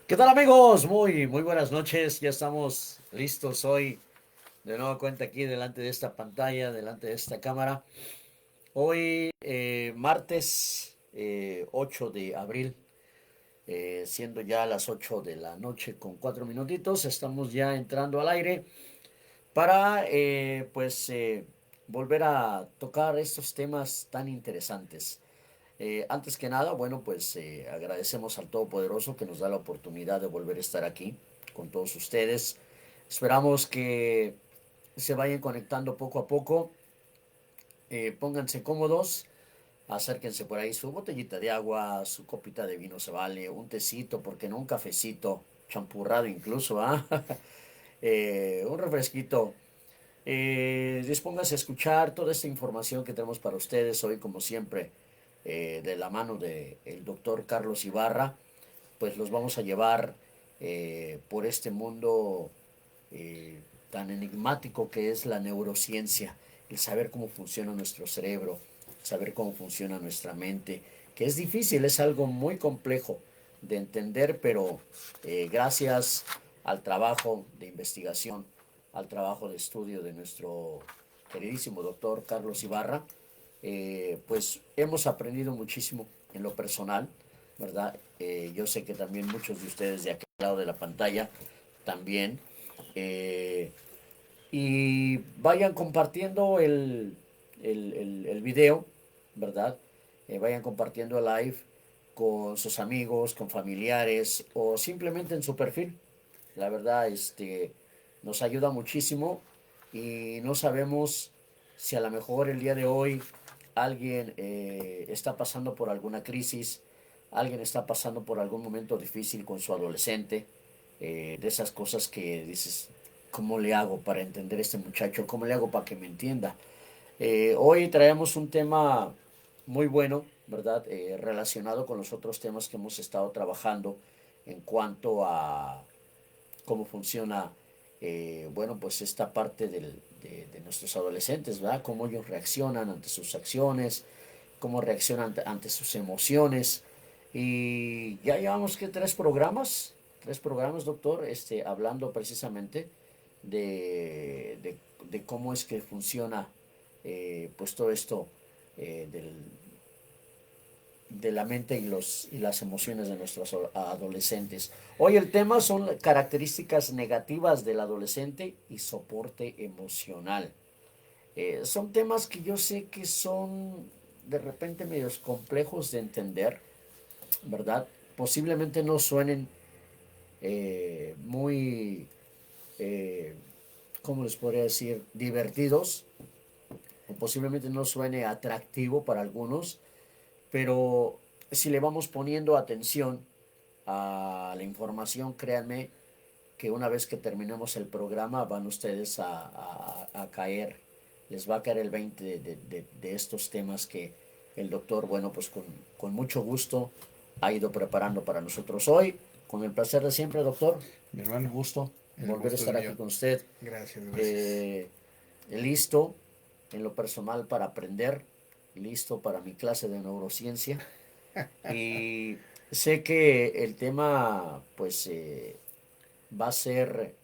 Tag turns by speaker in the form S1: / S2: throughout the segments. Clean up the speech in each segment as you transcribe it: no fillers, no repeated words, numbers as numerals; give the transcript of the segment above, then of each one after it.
S1: ¿Qué tal amigos? Muy buenas noches. Ya estamos listos hoy de nueva cuenta aquí delante de esta pantalla, delante de esta cámara. Hoy martes 8 de abril, siendo ya las 8 de la noche con 4 minutitos, estamos ya entrando al aire para volver a tocar estos temas tan interesantes. Antes que nada, bueno, pues agradecemos al Todopoderoso que nos da la oportunidad de volver a estar aquí con todos ustedes. Esperamos que se vayan conectando poco a poco. Pónganse cómodos, acérquense por ahí su botellita de agua, su copita de vino se vale, un tecito, porque no un cafecito, champurrado incluso, ¿ah? Un refresquito. Dispónganse a escuchar toda esta información que tenemos para ustedes hoy, como siempre, de la mano del doctor Carlos Ibarra, pues los vamos a llevar por este mundo eh, tan enigmático que es la neurociencia, el saber cómo funciona nuestro cerebro, saber cómo funciona nuestra mente, que es difícil, es algo muy complejo de entender, pero gracias al trabajo de investigación, al trabajo de estudio de nuestro queridísimo doctor Carlos Ibarra, pues hemos aprendido muchísimo en lo personal, ¿verdad? Yo sé que también muchos de ustedes de aquel lado de la pantalla también. eh, y vayan compartiendo el video, ¿verdad? Vayan compartiendo el live con sus amigos, con familiares o simplemente en su perfil. La verdad, nos ayuda muchísimo y no sabemos si a lo mejor el día de hoy alguien está pasando por alguna crisis, alguien está pasando por algún momento difícil con su adolescente, de esas cosas que dices, ¿cómo le hago para entender a este muchacho? ¿Cómo le hago para que me entienda? Hoy traemos un tema muy bueno, ¿verdad? Relacionado con los otros temas que hemos estado trabajando en cuanto a cómo funciona, bueno, pues esta parte de nuestros adolescentes, ¿verdad? Cómo ellos reaccionan ante sus acciones, cómo reaccionan ante sus emociones. Y ya llevamos que tres programas, doctor, hablando precisamente de cómo es que funciona, pues todo esto del, de la mente y las emociones de nuestros adolescentes. Hoy el tema son características negativas del adolescente y soporte emocional. Son temas que yo sé que son de repente medios complejos de entender, ¿verdad? Posiblemente no suenen muy, eh, ¿cómo les podría decir? Divertidos, o posiblemente no suene atractivo para algunos, pero si le vamos poniendo atención a la información, créanme que una vez que terminemos el programa van ustedes a caer, les va a caer el 20 de estos temas que el doctor, bueno, pues con mucho gusto ha ido preparando para nosotros hoy. Con el placer de siempre, doctor.
S2: Mi
S1: Un
S2: hermano,
S1: gusto
S2: el
S1: volver a
S2: gusto es
S1: estar aquí
S2: mío.
S1: con usted.
S2: Gracias, gracias.
S1: Eh, Listo en lo personal para aprender, listo para mi clase de neurociencia. Y sé que el tema, pues, va a ser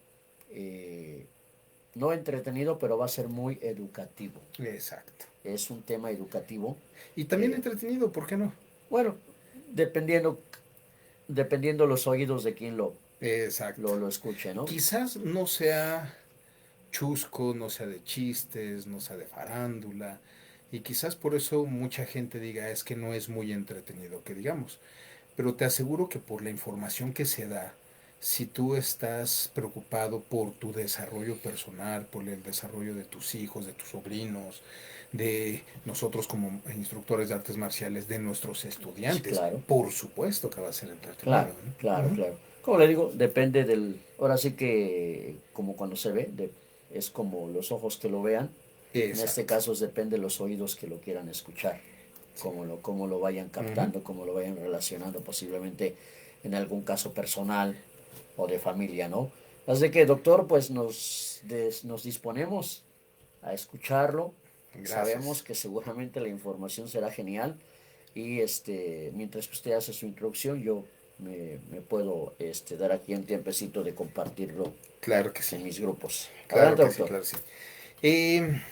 S1: no entretenido, pero va a ser muy educativo.
S2: Exacto.
S1: Es un tema educativo.
S2: Y también
S1: eh,
S2: entretenido, ¿por qué no?
S1: bueno, dependiendo, dependiendo los oídos de quien
S2: Exacto.
S1: lo escuche, ¿no?
S2: Quizás no sea chusco, no sea de chistes, no sea de farándula. Y quizás por eso mucha gente diga es que no es muy entretenido, que digamos. Pero te aseguro que por la información que se da, si tú estás preocupado por tu desarrollo personal, por el desarrollo de tus hijos, de tus sobrinos, de nosotros como instructores de artes marciales, de nuestros
S1: Sí,
S2: estudiantes,
S1: claro,
S2: por supuesto que va a ser
S1: claro,
S2: entretenido, ¿no?
S1: claro, claro. Como le digo, depende del... Ahora sí que, como cuando se ve, es como los ojos que lo vean. En este
S2: Exacto.
S1: caso depende de los oídos que lo quieran escuchar,
S2: Sí.
S1: cómo lo vayan
S2: Ujú.
S1: captando, cómo lo vayan relacionando, posiblemente en algún caso personal o de familia, ¿no? Así que, doctor, pues nos disponemos a escucharlo. Sabemos
S2: Gracias.
S1: que seguramente la información será genial y mientras que usted hace su introducción, yo me puedo dar aquí un tiempecito de compartirlo
S2: Claro que sí,
S1: en mis grupos.
S2: claro
S1: Adelante,
S2: que sí,
S1: doctor.
S2: claro que sí. Eh,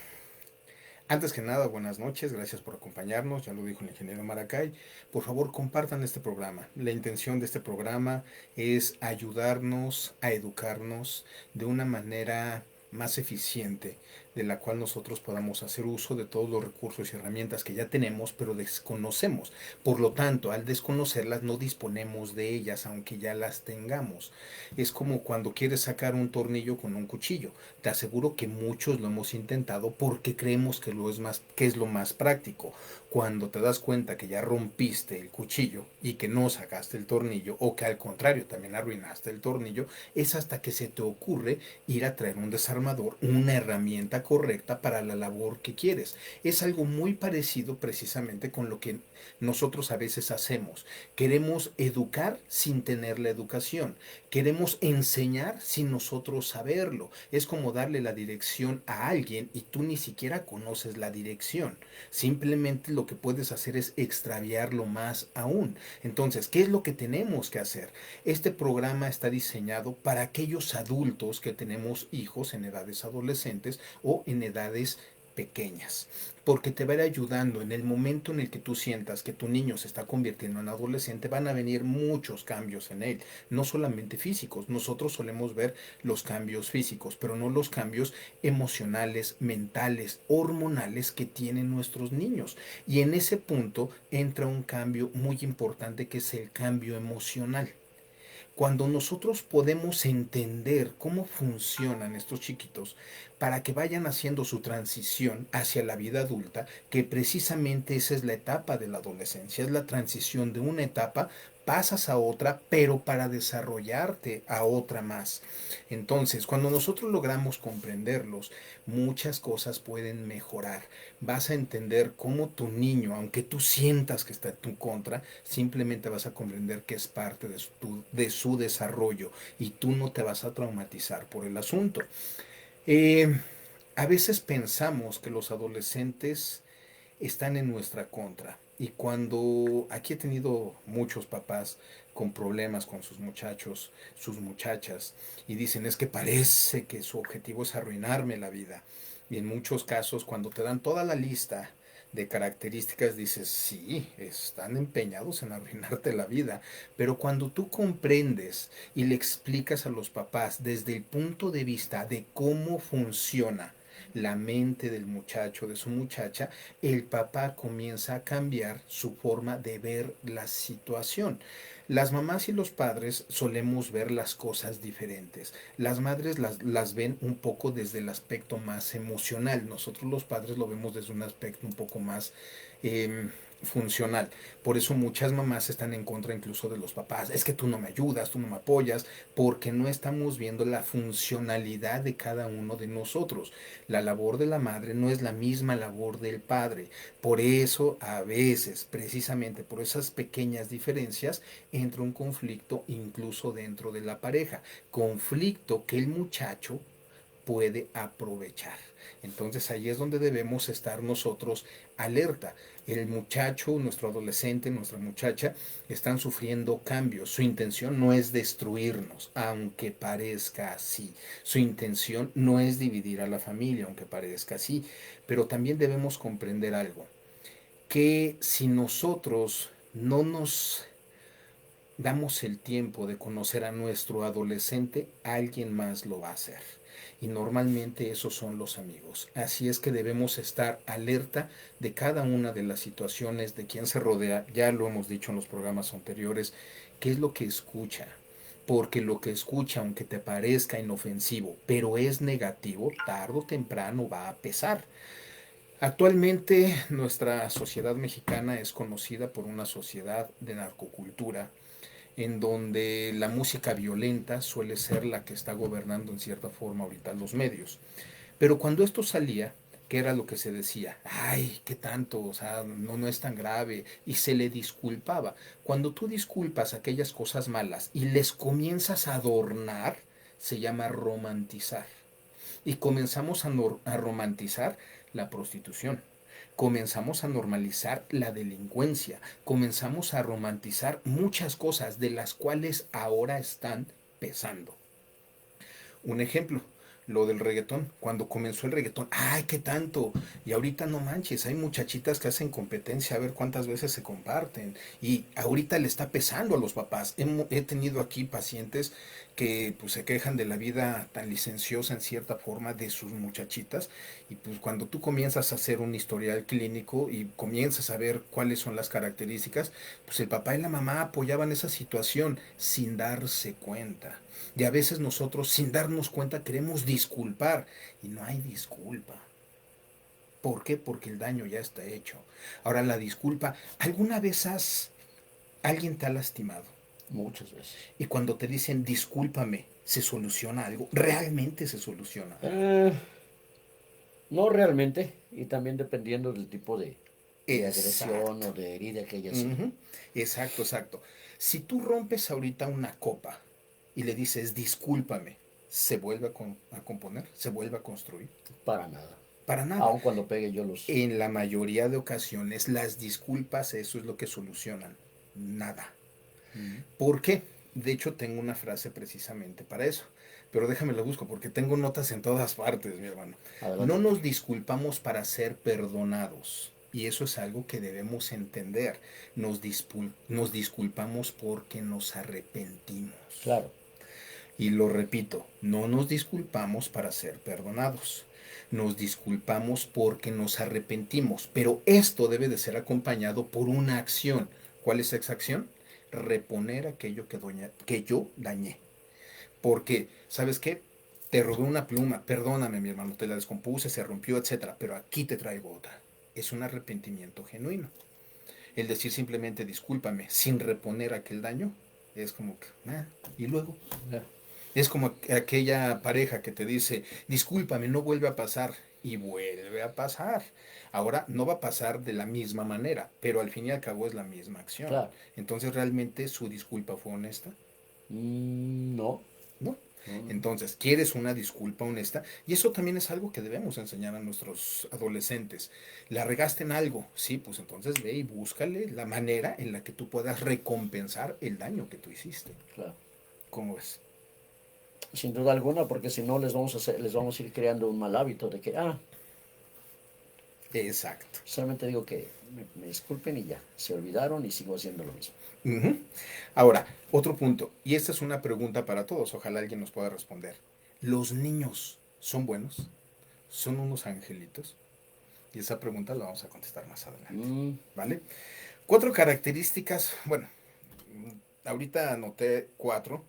S2: Antes que nada, buenas noches, gracias por acompañarnos, ya lo dijo el ingeniero Maracay. Por favor, compartan este programa. La intención de este programa es ayudarnos a educarnos de una manera más eficiente, de la cual nosotros podamos hacer uso de todos los recursos y herramientas que ya tenemos, pero desconocemos. Por lo tanto, al desconocerlas, no disponemos de ellas, aunque ya las tengamos. Es como cuando quieres sacar un tornillo con un cuchillo. Te aseguro que muchos lo hemos intentado porque creemos que es lo más práctico. Cuando te das cuenta que ya rompiste el cuchillo y que no sacaste el tornillo, o que al contrario también arruinaste el tornillo, es hasta que se te ocurre ir a traer un desarmador, una herramienta correcta para la labor que quieres. Es algo muy parecido precisamente con lo que nosotros a veces hacemos. Queremos educar sin tener la educación. Queremos enseñar sin nosotros saberlo. Es como darle la dirección a alguien y tú ni siquiera conoces la dirección. Simplemente lo que puedes hacer es extraviarlo más aún. Entonces, ¿qué es lo que tenemos que hacer? Este programa está diseñado para aquellos adultos que tenemos hijos en edades adolescentes o en edades pequeñas, porque te va a ir ayudando en el momento en el que tú sientas que tu niño se está convirtiendo en adolescente. Van a venir muchos cambios en él, no solamente físicos. Nosotros solemos ver los cambios físicos, pero no los cambios emocionales, mentales, hormonales que tienen nuestros niños. Y en ese punto entra un cambio muy importante, que es el cambio emocional. Cuando nosotros podemos entender cómo funcionan estos chiquitos para que vayan haciendo su transición hacia la vida adulta, que precisamente esa es la etapa de la adolescencia, es la transición de una etapa, pasas a otra, pero para desarrollarte a otra más. Entonces, cuando nosotros logramos comprenderlos, muchas cosas pueden mejorar. Vas a entender cómo tu niño, aunque tú sientas que está en tu contra, simplemente vas a comprender que es parte de su desarrollo, y tú no te vas a traumatizar por el asunto. Eh, a veces pensamos que los adolescentes están en nuestra contra. Y cuando aquí he tenido muchos papás con problemas con sus muchachos, sus muchachas, y dicen, es que parece que su objetivo es arruinarme la vida. Y en muchos casos, cuando te dan toda la lista de características, dices, sí, están empeñados en arruinarte la vida. Pero cuando tú comprendes y le explicas a los papás desde el punto de vista de cómo funciona la mente del muchacho, de su muchacha, el papá comienza a cambiar su forma de ver la situación. Las mamás y los padres solemos ver las cosas diferentes. Las madres las ven un poco desde el aspecto más emocional. Nosotros los padres lo vemos desde un aspecto un poco más funcional. Por eso muchas mamás están en contra incluso de los papás. Es que tú no me ayudas, tú no me apoyas, porque no estamos viendo la funcionalidad de cada uno de nosotros. La labor de la madre no es la misma labor del padre. Por eso a veces, precisamente por esas pequeñas diferencias, entra un conflicto incluso dentro de la pareja. Conflicto que el muchacho puede aprovechar. Entonces ahí es donde debemos estar nosotros alerta. El muchacho, nuestro adolescente, nuestra muchacha están sufriendo cambios. Su intención no es destruirnos, aunque parezca así. Su intención no es dividir a la familia, aunque parezca así. Pero también debemos comprender algo, que si nosotros no nos damos el tiempo de conocer a nuestro adolescente, alguien más lo va a hacer. Y normalmente esos son los amigos. Así es que debemos estar alerta de cada una de las situaciones, de quién se rodea. Ya lo hemos dicho en los programas anteriores, qué es lo que escucha. Porque lo que escucha, aunque te parezca inofensivo, pero es negativo, tarde o temprano va a pesar. Actualmente nuestra sociedad mexicana es conocida por una sociedad de narcocultura, en donde la música violenta suele ser la que está gobernando en cierta forma ahorita los medios. Pero cuando esto salía, ¿qué era lo que se decía? Ay, qué tanto, o sea, no es tan grave, y se le disculpaba. Cuando tú disculpas aquellas cosas malas y les comienzas a adornar, se llama romantizar. Y comenzamos a romantizar la prostitución. comenzamos a normalizar la delincuencia, comenzamos a romantizar muchas cosas de las cuales ahora están pesando. Un ejemplo, lo del reggaetón. Cuando comenzó el reggaetón, ¡ay, qué tanto! Y ahorita no manches, hay muchachitas que hacen competencia a ver cuántas veces se comparten. Y ahorita le está pesando a los papás. He tenido aquí pacientes que pues se quejan de la vida tan licenciosa en cierta forma de sus muchachitas y pues cuando tú comienzas a hacer un historial clínico y comienzas a ver cuáles son las características, pues el papá y la mamá apoyaban esa situación sin darse cuenta. Y a veces nosotros, sin darnos cuenta, queremos disculpar. Y no hay disculpa. ¿Por qué? Porque el daño ya está hecho. Ahora la disculpa, ¿alguna vez alguien te ha lastimado?
S1: Muchas veces.
S2: Y cuando te dicen discúlpame, ¿se soluciona algo? ¿Realmente se soluciona algo?
S1: Eh, no realmente, y también dependiendo del tipo de agresión
S2: Exacto.
S1: o de herida que haya sido.
S2: Ujú. Exacto, exacto. Si tú rompes ahorita una copa y le dices discúlpame, ¿se vuelve a componer? ¿Se vuelve a construir?
S1: Para nada.
S2: Para nada.
S1: Aun cuando pegue yo los...
S2: En la mayoría de ocasiones las disculpas eso es lo que solucionan. Nada.
S1: Mm,
S2: ¿Por qué? De hecho tengo una frase precisamente para eso. Pero déjame lo busco porque tengo notas en todas partes, mi hermano. No
S1: adelante.
S2: nos disculpamos para ser perdonados. Y eso es algo que debemos entender. Nos disculpamos porque nos arrepentimos.
S1: Claro.
S2: Y lo repito, no nos disculpamos para ser perdonados. Nos disculpamos porque nos arrepentimos. Pero esto debe de ser acompañado por una acción. ¿Cuál es esa acción? Reponer aquello que yo dañé. Porque, ¿sabes qué? Te robé una pluma, perdóname mi hermano, te la descompuse, se rompió, etcétera, pero aquí te traigo otra. Es un arrepentimiento genuino. El decir simplemente discúlpame sin reponer aquel daño es como que, y luego.
S1: Ya.
S2: Es como aquella pareja que te dice, discúlpame, no vuelve a pasar. Y vuelve a pasar. Ahora no va a pasar de la misma manera, pero al fin y al cabo es la misma acción.
S1: Claro.
S2: Entonces, ¿realmente su disculpa fue honesta?
S1: No.
S2: No.
S1: No, no, no.
S2: Entonces, ¿quieres una disculpa honesta? Y eso también es algo que debemos enseñar a nuestros adolescentes. ¿La regaste en algo? Sí, pues entonces ve y búscale la manera en la que tú puedas recompensar el daño que tú hiciste.
S1: Claro.
S2: ¿Cómo ves?
S1: Sin duda alguna, porque si no les vamos a ir creando un mal hábito de que,
S2: Exacto.
S1: solamente digo que me disculpen y ya, se olvidaron y sigo haciendo lo mismo.
S2: Ujú. Ahora, otro punto, y esta es una pregunta para todos, ojalá alguien nos pueda responder. ¿Los niños son buenos? ¿Son unos angelitos? Y esa pregunta la vamos a contestar más adelante,
S1: Mm,
S2: ¿vale? 4 características, bueno, ahorita anoté 4,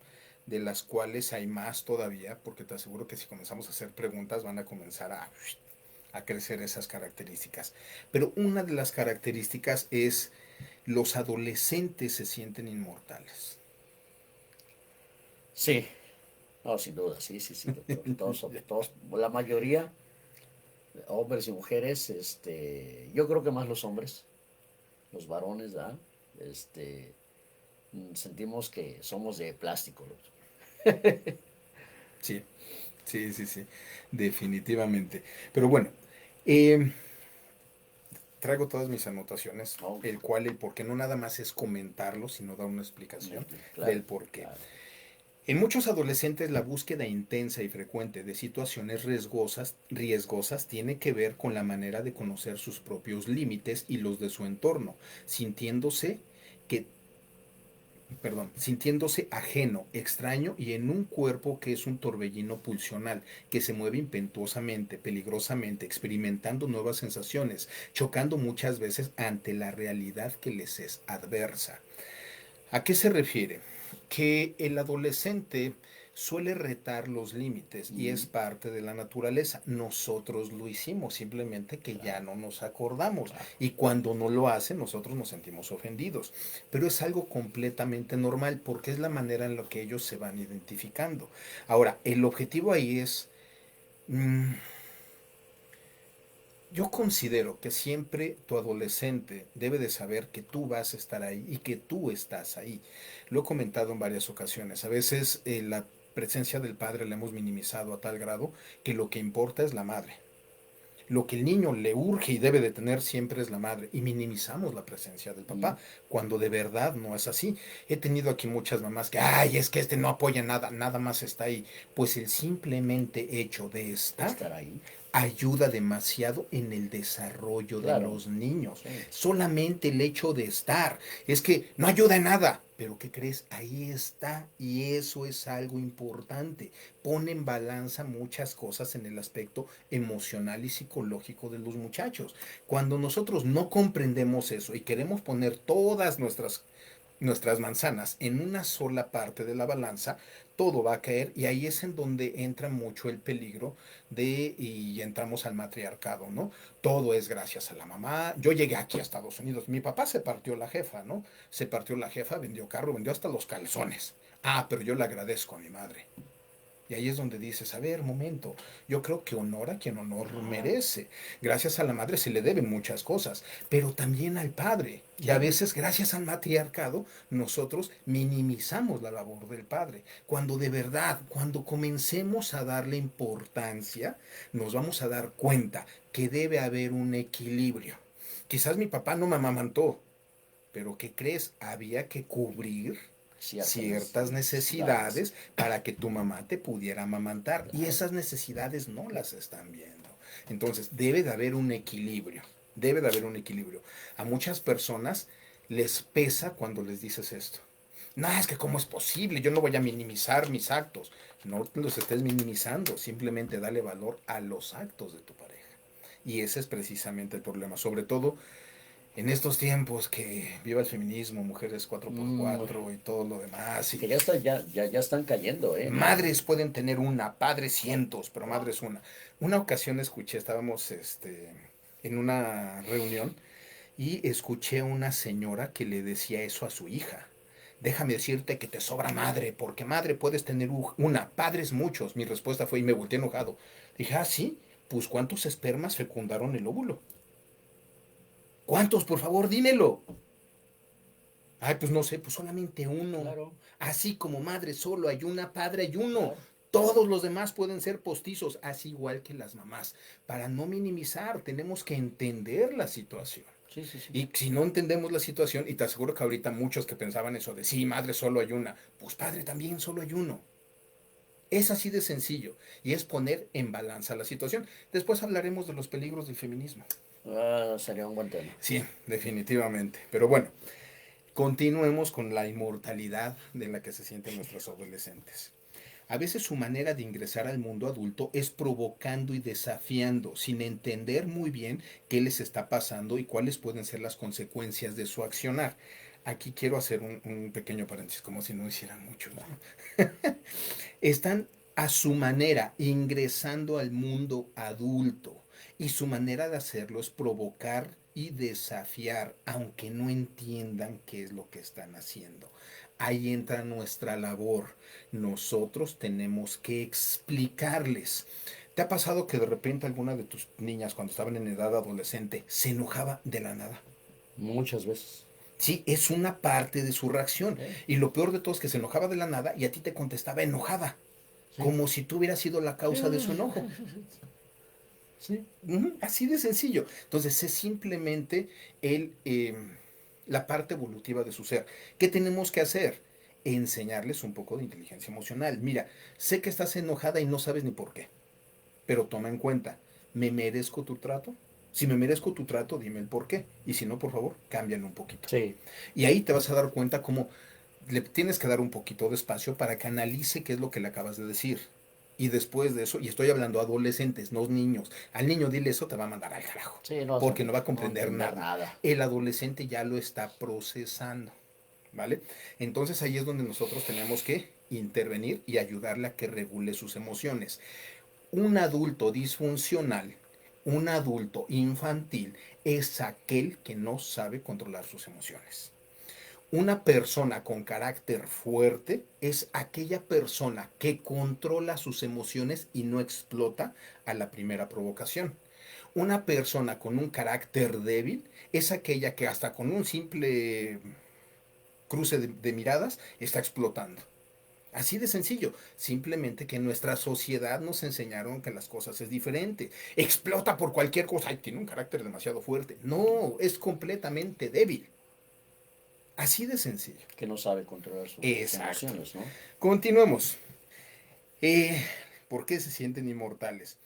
S2: de las cuales hay más todavía, porque te aseguro que si comenzamos a hacer preguntas van a comenzar a crecer esas características. Pero una de las características es los adolescentes se sienten inmortales.
S1: sí, no, sin duda, sí, sí, sí, doctor. Todos, la mayoría, hombres y mujeres, yo creo que más los hombres, los varones, ¿verdad? Este, sentimos que somos de plástico, doctor.
S2: Sí, sí, sí, sí, definitivamente. Pero bueno, eh, traigo todas mis anotaciones,
S1: No,
S2: el por qué no nada más es comentarlo, sino dar una explicación
S1: claro,
S2: del por qué.
S1: claro.
S2: En muchos adolescentes la búsqueda intensa y frecuente de situaciones riesgosas tiene que ver con la manera de conocer sus propios límites y los de su entorno, sintiéndose que sintiéndose ajeno, extraño y en un cuerpo que es un torbellino pulsional, que se mueve impetuosamente, peligrosamente, experimentando nuevas sensaciones, chocando muchas veces ante la realidad que les es adversa. ¿A qué se refiere? Que el adolescente suele retar los límites y es
S1: Mm,
S2: parte de la naturaleza. Nosotros lo hicimos, simplemente que ya
S1: claro,
S2: no nos acordamos.
S1: claro.
S2: Y cuando no lo hacen, nosotros nos sentimos ofendidos. Pero es algo completamente normal porque es la manera en la que ellos se van identificando. Ahora, el objetivo ahí es... mmm, yo considero que siempre tu adolescente debe de saber que tú vas a estar ahí y que tú estás ahí. Lo he comentado en varias ocasiones. A veces la presencia del padre la hemos minimizado a tal grado que lo que importa es la madre. Lo que el niño le urge y debe de tener siempre es la madre. Y minimizamos la presencia del papá, cuando de verdad no es así. He tenido aquí muchas mamás que, ay, es que este no apoya nada, nada más está ahí. Pues el simplemente hecho de estar
S1: Estar ahí.
S2: ayuda demasiado en el desarrollo de
S1: Claro.
S2: los niños.
S1: Sí.
S2: Solamente el hecho de estar. Es que no ayuda en nada. Pero ¿qué crees? Ahí está. Y eso es algo importante. Pone en balanza muchas cosas en el aspecto emocional y psicológico de los muchachos. Cuando nosotros no comprendemos eso y queremos poner todas nuestras manzanas en una sola parte de la balanza, todo va a caer, y ahí es en donde entra mucho el peligro y entramos al matriarcado, ¿no? Todo es gracias a la mamá. Yo llegué aquí a Estados Unidos, mi papá se partió la jefa, ¿no? Se partió la jefa, vendió carro, vendió hasta los calzones. Ah, pero yo le agradezco a mi madre. Y ahí es donde dices, a ver, momento, yo creo que honor a quien honor merece. Gracias a la madre se le deben muchas cosas, pero también al padre. Y a
S1: Sí.
S2: veces, gracias al matriarcado, nosotros minimizamos la labor del padre. Cuando de verdad, cuando comencemos a darle importancia, nos vamos a dar cuenta que debe haber un equilibrio. Quizás mi papá no me amamantó, pero ¿qué crees? Había que cubrir ciertas
S1: Necesidades.
S2: necesidades para que tu mamá te pudiera amamantar, y
S1: Claro.
S2: esas necesidades no las están viendo. Entonces debe de haber un equilibrio, debe de haber un equilibrio. A muchas personas les pesa cuando les dices esto. No, es que cómo es posible, yo no voy a minimizar mis actos. No los estés minimizando, simplemente dale valor a los actos de tu pareja. Y ese es precisamente el problema, sobre todo en estos tiempos que viva el feminismo, mujeres cuatro por
S1: Mm,
S2: cuatro y todo lo demás.
S1: que
S2: Y
S1: ya están cayendo, ¿eh?
S2: madres pueden tener una, padres cientos, pero madres una. Una ocasión escuché, estábamos en una reunión, y escuché a una señora que le decía eso a su hija. Déjame decirte que te sobra madre, porque madre puedes tener una, padres muchos. Mi respuesta fue, y me volteé enojado. Dije, ah, sí, pues ¿cuántos espermas fecundaron el óvulo? ¿Cuántos? Por favor, dímelo. Ay, pues no sé, pues solamente uno.
S1: Claro,
S2: Así como madre solo hay una, padre hay uno.
S1: claro.
S2: Todos los demás pueden ser postizos, así igual que las mamás. Para no minimizar, tenemos que entender la situación.
S1: Sí, sí, sí.
S2: Y si no entendemos la situación, y te aseguro que ahorita muchos que pensaban eso de, sí, madre solo hay una, pues padre también solo hay uno. Es así de sencillo, y es poner en balanza la situación. Después hablaremos de los peligros del feminismo.
S1: Ah, sería un buen tema.
S2: Sí, definitivamente. Pero bueno, continuemos con la inmortalidad de la que se sienten nuestros adolescentes. A veces su manera de ingresar al mundo adulto es provocando y desafiando, sin entender muy bien qué les está pasando y cuáles pueden ser las consecuencias de su accionar. Aquí quiero hacer un pequeño paréntesis, como si no hicieran mucho, ¿no? Están a su manera ingresando al mundo adulto, y su manera de hacerlo es provocar y desafiar, aunque no entiendan qué es lo que están haciendo. Ahí entra nuestra labor. Nosotros tenemos que explicarles. ¿Te ha pasado que de repente alguna de tus niñas, cuando estaban en edad adolescente, se enojaba de la nada?
S1: Muchas veces.
S2: Sí, es una parte de su reacción.
S1: Sí,
S2: Y lo peor de todo es que se enojaba de la nada y a ti te contestaba enojada,
S1: sí.
S2: como si tú hubieras sido la causa de su enojo.
S1: Sí.
S2: Así de sencillo. Entonces es simplemente el, la parte evolutiva de su ser. ¿Qué tenemos que hacer? Enseñarles un poco de inteligencia emocional. Mira, sé que estás enojada y no sabes ni por qué, pero toma en cuenta, ¿me merezco tu trato? Si me merezco tu trato, dime el por qué. Y si no, por favor, cámbialo un poquito.
S1: Sí.
S2: Y ahí te vas a dar cuenta cómo le tienes que dar un poquito de espacio para que analice qué es lo que le acabas de decir. Y después de eso, y estoy hablando a adolescentes, no niños, al niño dile eso, te va a mandar al carajo,
S1: Sí, no,
S2: porque no va a
S1: no
S2: comprender
S1: entender
S2: nada.
S1: nada.
S2: El adolescente ya lo está procesando, ¿vale? Entonces ahí es donde nosotros tenemos que intervenir y ayudarle a que regule sus emociones. Un adulto disfuncional, un adulto infantil, es aquel que no sabe controlar sus emociones. Una persona con carácter fuerte es aquella persona que controla sus emociones y no explota a la primera provocación. Una persona con un carácter débil es aquella que hasta con un simple cruce de miradas está explotando. Así de sencillo. Simplemente que en nuestra sociedad nos enseñaron que las cosas es diferente. Explota por cualquier cosa. Ay, tiene un carácter demasiado fuerte. No, es completamente débil. Así de sencillo.
S1: Que no sabe controlar sus
S2: Exacto.
S1: emociones, ¿no?
S2: Continuemos. Eh, ¿Por qué se sienten inmortales?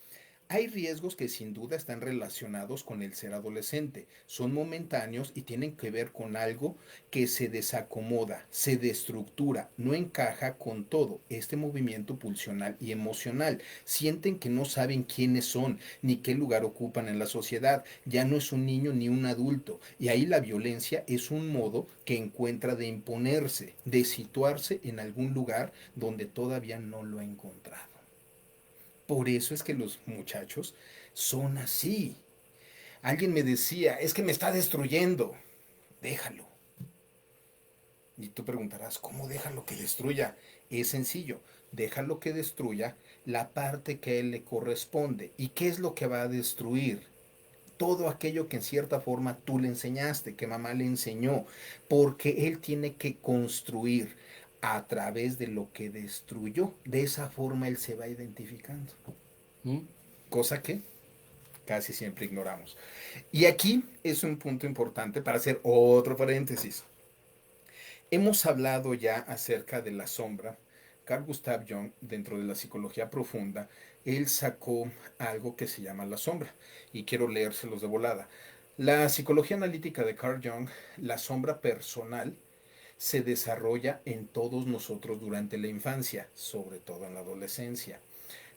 S2: Hay riesgos que sin duda están relacionados con el ser adolescente. Son momentáneos y tienen que ver con algo que se desacomoda, se destructura, no encaja con todo este movimiento pulsional y emocional. Sienten que no saben quiénes son ni qué lugar ocupan en la sociedad. Ya no es un niño ni un adulto. Y ahí la violencia es un modo que encuentra de imponerse, de situarse en algún lugar donde todavía no lo ha encontrado. Por eso es que los muchachos son así. Alguien me decía, es que me está destruyendo. Déjalo. Y tú preguntarás, ¿cómo déjalo que destruya? Es sencillo, déjalo que destruya la parte que a él le corresponde. ¿Y qué es lo que va a destruir? Todo aquello que en cierta forma tú le enseñaste, que mamá le enseñó, porque él tiene que construir a través de lo que destruyó. De esa forma él se va identificando.
S1: ¿Mm?
S2: Cosa que casi siempre ignoramos. Y aquí es un punto importante para hacer otro paréntesis. Hemos hablado ya acerca de la sombra. Carl Gustav Jung, dentro de la psicología profunda, él sacó algo que se llama la sombra. Y quiero leérselos de volada. La psicología analítica de Carl Jung, la sombra personal, se desarrolla en todos nosotros durante la infancia, sobre todo en la adolescencia.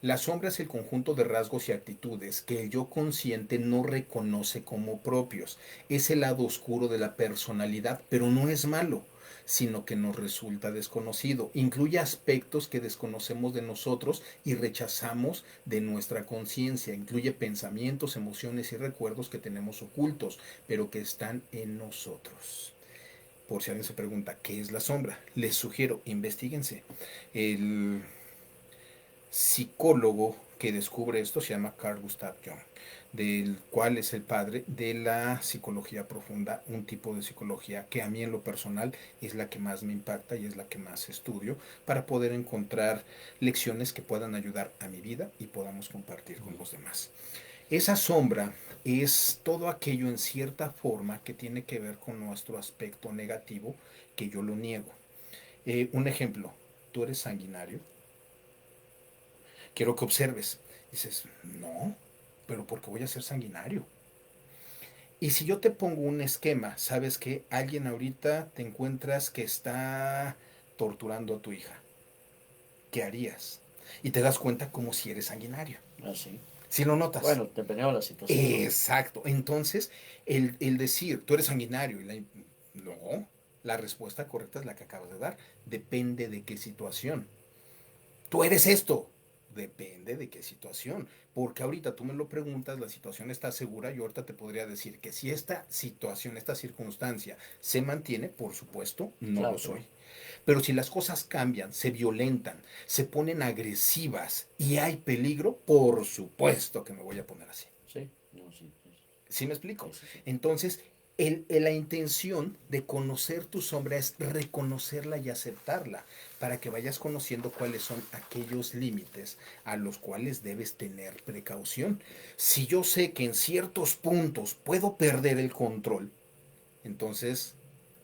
S2: La sombra es el conjunto de rasgos y actitudes que el yo consciente no reconoce como propios. Es el lado oscuro de la personalidad, pero no es malo, sino que nos resulta desconocido. Incluye aspectos que desconocemos de nosotros y rechazamos de nuestra conciencia. Incluye pensamientos, emociones y recuerdos que tenemos ocultos, pero que están en nosotros. Por si alguien se pregunta, ¿qué es la sombra? Les sugiero, investiguense. El psicólogo que descubre esto se llama Carl Gustav Jung, del cual es el padre de la psicología profunda, un tipo de psicología que a mí en lo personal es la que más me impacta y es la que más estudio para poder encontrar lecciones que puedan ayudar a mi vida y podamos compartir con los demás. Esa sombra es todo aquello en cierta forma que tiene que ver con nuestro aspecto negativo que yo lo niego. Un ejemplo, tú eres sanguinario, quiero que observes. Dices, no, pero ¿por qué voy a ser sanguinario? Y si yo te pongo un esquema, sabes que alguien ahorita te encuentras que está torturando a tu hija, ¿qué harías? Y te das cuenta como si eres sanguinario.
S1: Así.
S2: Si lo notas.
S1: Bueno, dependiendo de la situación, ¿no?
S2: Exacto. Entonces, el decir, tú eres sanguinario, no, la respuesta correcta es la que acabas de dar. Depende de qué situación. Tú eres esto. Depende de qué situación. Porque ahorita tú me lo preguntas, la situación está segura. Yo ahorita te podría decir que si esta situación, esta circunstancia se mantiene, por supuesto, no
S1: Claro,
S2: lo soy. Pero si las cosas cambian, se violentan, se ponen agresivas y hay peligro, por supuesto que me voy a poner así.
S1: sí, no, sí,
S2: ¿Sí me explico?
S1: sí, sí, sí.
S2: Entonces, la intención de conocer tu sombra es reconocerla y aceptarla para que vayas conociendo cuáles son aquellos límites a los cuales debes tener precaución. Si yo sé que en ciertos puntos puedo perder el control, entonces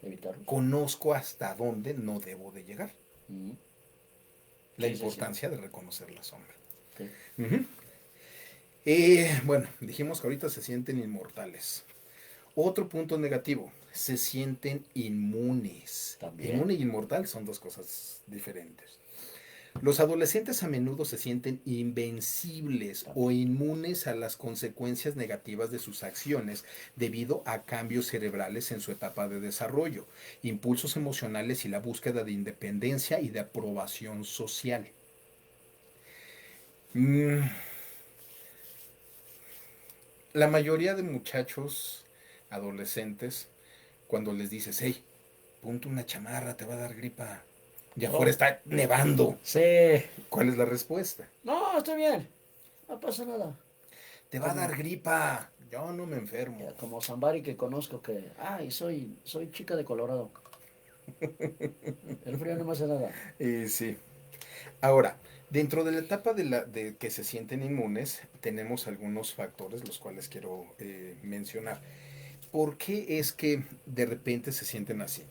S1: Evitarlos.
S2: conozco hasta dónde no debo de llegar.
S1: Mm.
S2: La
S1: Sí, sí, sí.
S2: importancia de reconocer la sombra.
S1: Sí.
S2: Bueno, dijimos que ahorita se sienten inmortales. Otro punto negativo, se sienten inmunes.
S1: También.
S2: Inmune y inmortal son dos cosas diferentes. Los adolescentes a menudo se sienten invencibles o inmunes a las consecuencias negativas de sus acciones debido a cambios cerebrales en su etapa de desarrollo, impulsos emocionales y la búsqueda de independencia y de aprobación social. La mayoría de muchachos adolescentes, cuando les dices, hey, ponte una chamarra, te va a dar gripa, y afuera está nevando,
S1: Sí.
S2: ¿cuál es la respuesta?
S1: No, estoy bien. No pasa nada.
S2: Te va a dar gripa, yo no me enfermo.
S1: Como Zambari que conozco que, ay, soy chica de Colorado. El frío no me hace nada.
S2: Sí. Ahora, dentro de la etapa de que se sienten inmunes, tenemos algunos factores, los cuales quiero mencionar. ¿Por qué es que de repente se sienten así?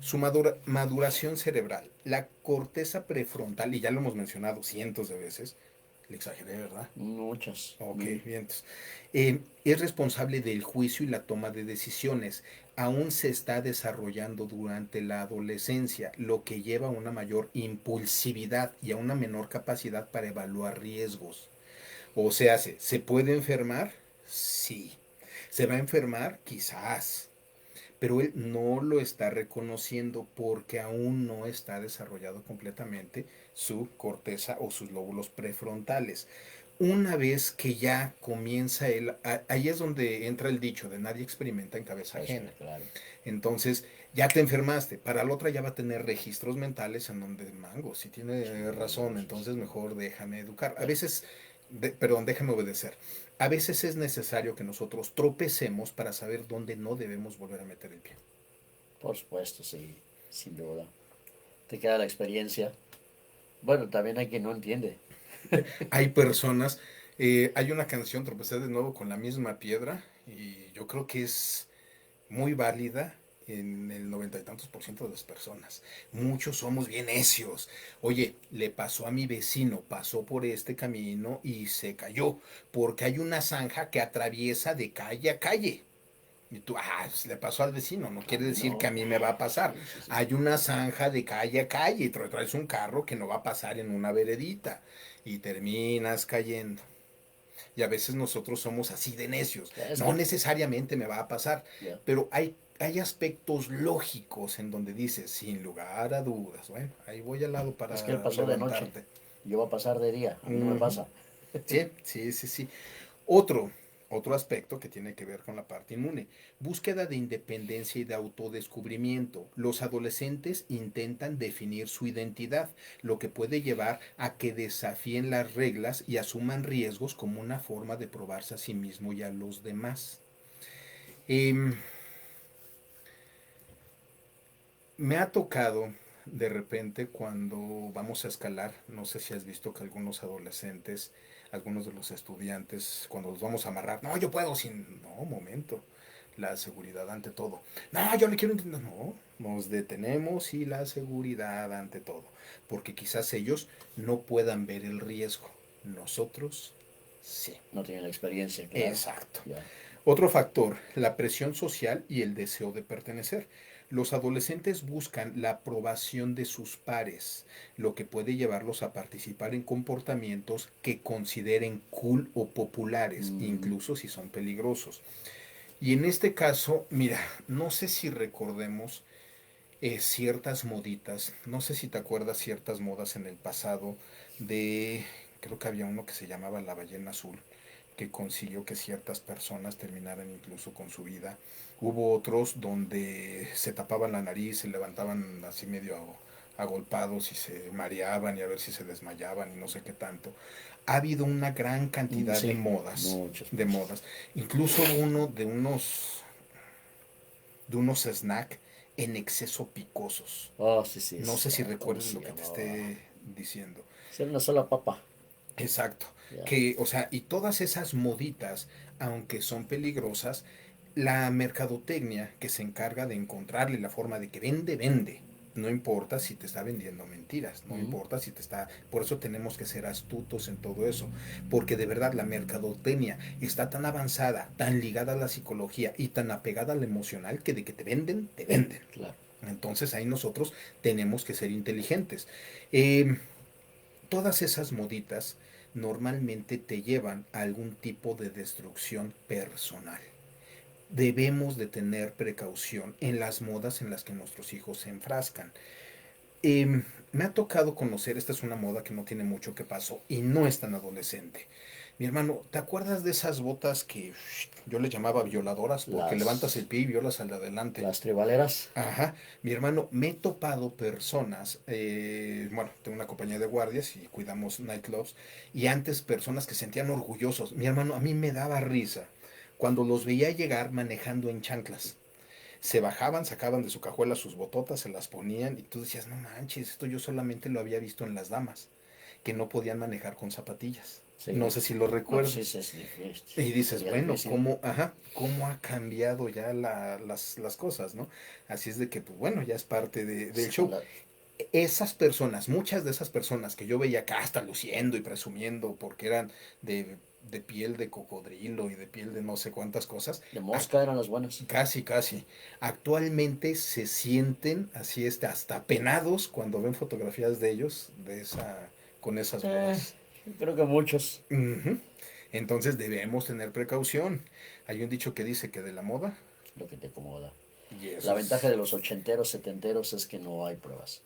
S2: Su maduración cerebral, la corteza prefrontal, y ya lo hemos mencionado cientos de veces, le exageré, ¿verdad?
S1: Muchas.
S2: Ok, bien. Entonces, es responsable del juicio y la toma de decisiones. Aún se está desarrollando durante la adolescencia, lo que lleva a una mayor impulsividad y a una menor capacidad para evaluar riesgos. O sea, ¿se puede enfermar? Sí. ¿Se va a enfermar? Quizás. Pero él no lo está reconociendo porque aún no está desarrollado completamente su corteza o sus lóbulos prefrontales. Una vez que ya comienza él, ahí es donde entra el dicho de nadie experimenta en cabeza
S1: Eso
S2: ajena.
S1: es claro.
S2: Entonces, ya te enfermaste, para la otra ya va a tener registros mentales en donde, mango, si
S1: Sí,
S2: tiene razón,
S1: sí,
S2: entonces
S1: sí.
S2: mejor déjame educar. A
S1: Eh,
S2: veces, perdón, déjame obedecer. A veces es necesario que nosotros tropecemos para saber dónde no debemos volver a meter el pie.
S1: por supuesto, sí, sin duda. Te queda la experiencia. Bueno, también hay quien no entiende.
S2: Hay personas, hay una canción, tropecé de nuevo con la misma piedra, y yo creo que es muy válida en el 90 y tantos % de las personas. Muchos somos bien necios. Oye, le pasó a mi vecino, pasó por este camino y se cayó, porque hay una zanja que atraviesa de calle a calle. Y tú, pues le pasó al vecino, no
S1: A
S2: quiere
S1: mí
S2: decir que
S1: no.
S2: a mí me va a pasar.
S1: Sí, sí, sí.
S2: Hay una zanja de calle a calle y traes un carro que no va a pasar en una veredita y terminas cayendo. Y a veces nosotros somos así de necios.
S1: Es
S2: No
S1: que,
S2: necesariamente me va a pasar,
S1: ya,
S2: pero hay aspectos lógicos en donde dices, sin lugar a dudas, bueno, ahí voy al lado
S1: es que él
S2: para
S1: pasó de noche.
S2: levantarte.
S1: Yo voy a pasar de día. A mí no me
S2: Ujú.
S1: pasa.
S2: Sí, sí, sí, sí. Otro, otro aspecto que tiene que ver con la parte inmune. Búsqueda de independencia y de autodescubrimiento. Los adolescentes intentan definir su identidad, lo que puede llevar a que desafíen las reglas y asuman riesgos como una forma de probarse a sí mismo y a los demás. Eh, Me ha tocado de repente cuando vamos a escalar, no sé si has visto que algunos adolescentes, algunos de los estudiantes, cuando los vamos a amarrar, no, yo puedo sin, no, momento, la seguridad ante todo. No, yo le quiero intentar, no, nos detenemos y la seguridad ante todo, porque quizás ellos no puedan ver el riesgo, nosotros sí.
S1: No tiene la experiencia, claro.
S2: Exacto.
S1: Ya.
S2: Otro factor, la presión social y el deseo de pertenecer. Los adolescentes buscan la aprobación de sus pares, lo que puede llevarlos a participar en comportamientos que consideren cool o populares,
S1: Ujú.
S2: incluso si son peligrosos. Y en este caso, mira, no sé si recordemos ciertas moditas, no sé si te acuerdas ciertas modas en el pasado de, creo que había uno que se llamaba la ballena azul, que consiguió que ciertas personas terminaran incluso con su vida. Hubo otros donde se tapaban la nariz, se levantaban así medio agolpados y se mareaban y a ver si se desmayaban y no sé qué tanto. Ha habido una gran cantidad
S1: Sí, muchos,
S2: de
S1: muchos.
S2: modas. Incluso uno de unos snack en exceso picosos.
S1: Oh, sí, sí,
S2: No sé si
S1: ¿cómo
S2: recuerdes
S1: se
S2: lo que te
S1: llamaba?
S2: esté diciendo.
S1: Ser una sola papa.
S2: Exacto.
S1: Ya.
S2: Que, o sea, y todas esas moditas, aunque son peligrosas, la mercadotecnia que se encarga de encontrarle la forma de que vende, vende. No importa si te está vendiendo mentiras, no
S1: Ujú.
S2: importa si te está... Por eso tenemos que ser astutos en todo eso, porque de verdad la mercadotecnia está tan avanzada, tan ligada a la psicología y tan apegada al emocional que de que te venden, te venden.
S1: Claro.
S2: Entonces ahí nosotros tenemos que ser inteligentes. Eh, Todas esas moditas normalmente te llevan a algún tipo de destrucción personal. Debemos de tener precaución en las modas en las que nuestros hijos se enfrascan. Me ha tocado conocer, esta es una moda que no tiene mucho que pasó y no es tan adolescente. Mi hermano, ¿te acuerdas de esas botas que yo le llamaba violadoras? Porque levantas el
S1: Las,
S2: pie y violas al de adelante.
S1: las tribaleras.
S2: Ajá, mi hermano, me he topado personas, bueno, tengo una compañía de guardias y cuidamos nightclubs, y antes personas que sentían orgullosos. Mi hermano, a mí me daba risa cuando los veía llegar manejando en chanclas. Se bajaban, sacaban de su cajuela sus bototas, se las ponían y tú decías, no manches, esto yo solamente lo había visto en las damas. que no podían manejar con zapatillas. No
S1: Sí.
S2: sé si lo
S1: No, pues
S2: recuerdas.
S1: sí, es difícil.
S2: Y dices,
S1: Sería
S2: bueno,
S1: difícil.
S2: ¿cómo ha cambiado ya las cosas, ¿no? Así es de que, pues bueno, ya es parte del
S1: Son
S2: show.
S1: la-
S2: Esas personas, muchas de esas personas que yo veía acá hasta luciendo y presumiendo porque eran de piel de cocodrilo y de piel de no sé cuántas cosas,
S1: de mosca eran las buenas.
S2: casi, actualmente se sienten así hasta penados cuando ven fotografías de ellos con esas
S1: Eh,
S2: modas.
S1: creo que muchos.
S2: Ujú. Entonces debemos tener precaución. Hay un dicho que dice que de la moda,
S1: Lo que te acomoda.
S2: y
S1: La
S2: eso
S1: ventaja
S2: es,
S1: de los ochenteros, setenteros es que no hay pruebas.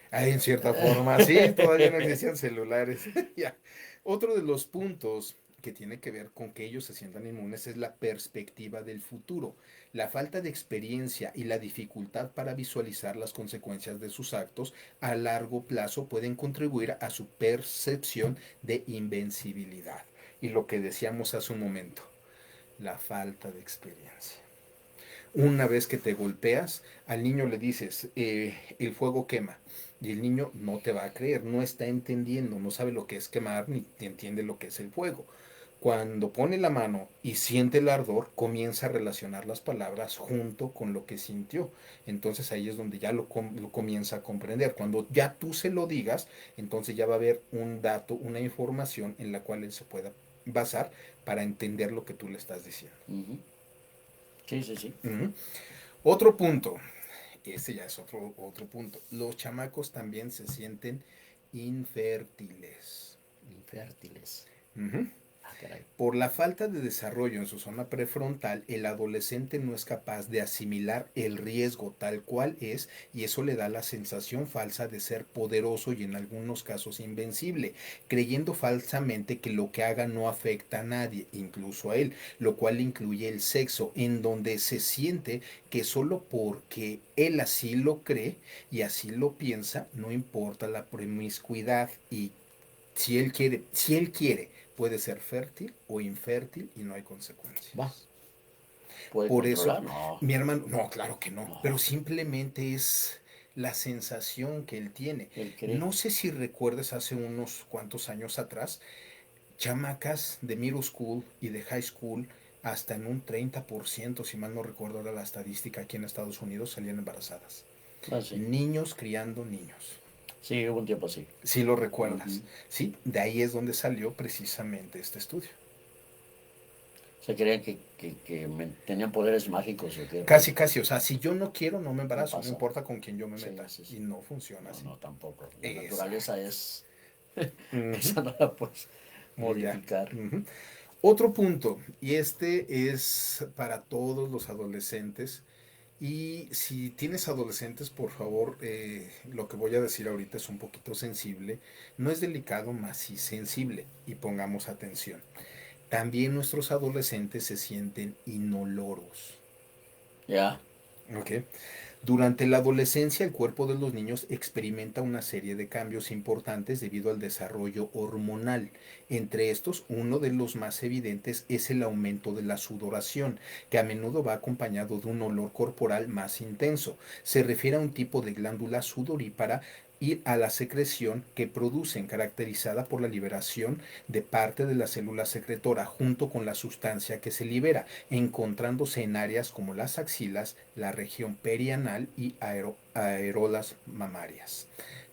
S2: hay en cierta forma, sí, todavía no existían celulares. Ya. Otro de los puntos que tiene que ver con que ellos se sientan inmunes es la perspectiva del futuro. La falta de experiencia y la dificultad para visualizar las consecuencias de sus actos a largo plazo pueden contribuir a su percepción de invencibilidad. Y lo que decíamos hace un momento, la falta de experiencia. Una vez que te golpeas, al niño le dices, el fuego quema. Y el niño no te va a creer, no está entendiendo, no sabe lo que es quemar ni entiende lo que es el fuego. Cuando pone la mano y siente el ardor, comienza a relacionar las palabras junto con lo que sintió. Entonces ahí es donde ya lo comienza a comprender. Cuando ya tú se lo digas, entonces ya va a haber un dato, una información en la cual él se pueda basar para entender lo que tú le estás diciendo.
S1: Ujú. Sí, sí, sí.
S2: Ujú. Otro punto, este ya es otro punto. Los chamacos también se sienten infértiles.
S1: Infértiles.
S2: Ujú.
S1: Ah, caray.
S2: Por la falta de desarrollo en su zona prefrontal, el adolescente no es capaz de asimilar el riesgo tal cual es y eso le da la sensación falsa de ser poderoso y en algunos casos invencible, creyendo falsamente que lo que haga no afecta a nadie, incluso a él, lo cual incluye el sexo, en donde se siente que solo porque él así lo cree y así lo piensa, no importa la promiscuidad y si él quiere, puede ser fértil o infértil y no hay
S1: Va.
S2: consecuencias.
S1: ¿Puede
S2: Por eso,
S1: controlar? No.
S2: mi hermano, no, claro que no, pero
S1: No.
S2: simplemente es la sensación que él tiene.
S1: Él cree.
S2: No sé si recuerdes hace unos cuantos años atrás, chamacas de middle school y de high school, hasta en un 30%, si mal no recuerdo era la estadística aquí en Estados Unidos, salían embarazadas.
S1: Ah, sí.
S2: Niños criando niños.
S1: Sí, hubo un tiempo así.
S2: Si lo recuerdas,
S1: Ujú.
S2: ¿sí? De ahí es donde salió precisamente este estudio.
S1: Se creían que tenían poderes mágicos o qué rollo.
S2: Casi, o sea, si yo no quiero, no me
S1: No
S2: embarazo, no
S1: pasa.
S2: importa con quién yo me
S1: Sí,
S2: meta.
S1: sí,
S2: Y
S1: sí.
S2: no funciona
S1: No,
S2: así.
S1: no, tampoco. La naturaleza
S2: Exacto.
S1: es.
S2: Ujú.
S1: Esa no la puedes
S2: Ya.
S1: modificar.
S2: Ujú. Otro punto, y este es para todos los adolescentes. Y si tienes adolescentes, por favor, lo que voy a decir ahorita es un poquito sensible. No es delicado, más sí sensible. Y pongamos atención. También nuestros adolescentes se sienten inoloros.
S1: Ya.
S2: ¿Ok? Durante la adolescencia, el cuerpo de los niños experimenta una serie de cambios importantes debido al desarrollo hormonal. Entre estos, uno de los más evidentes es el aumento de la sudoración, que a menudo va acompañado de un olor corporal más intenso. Se refiere a un tipo de glándula sudorípara y a la secreción que producen, caracterizada por la liberación de parte de la célula secretora junto con la sustancia que se libera, encontrándose en áreas como las axilas, la región perianal y aerolas mamarias.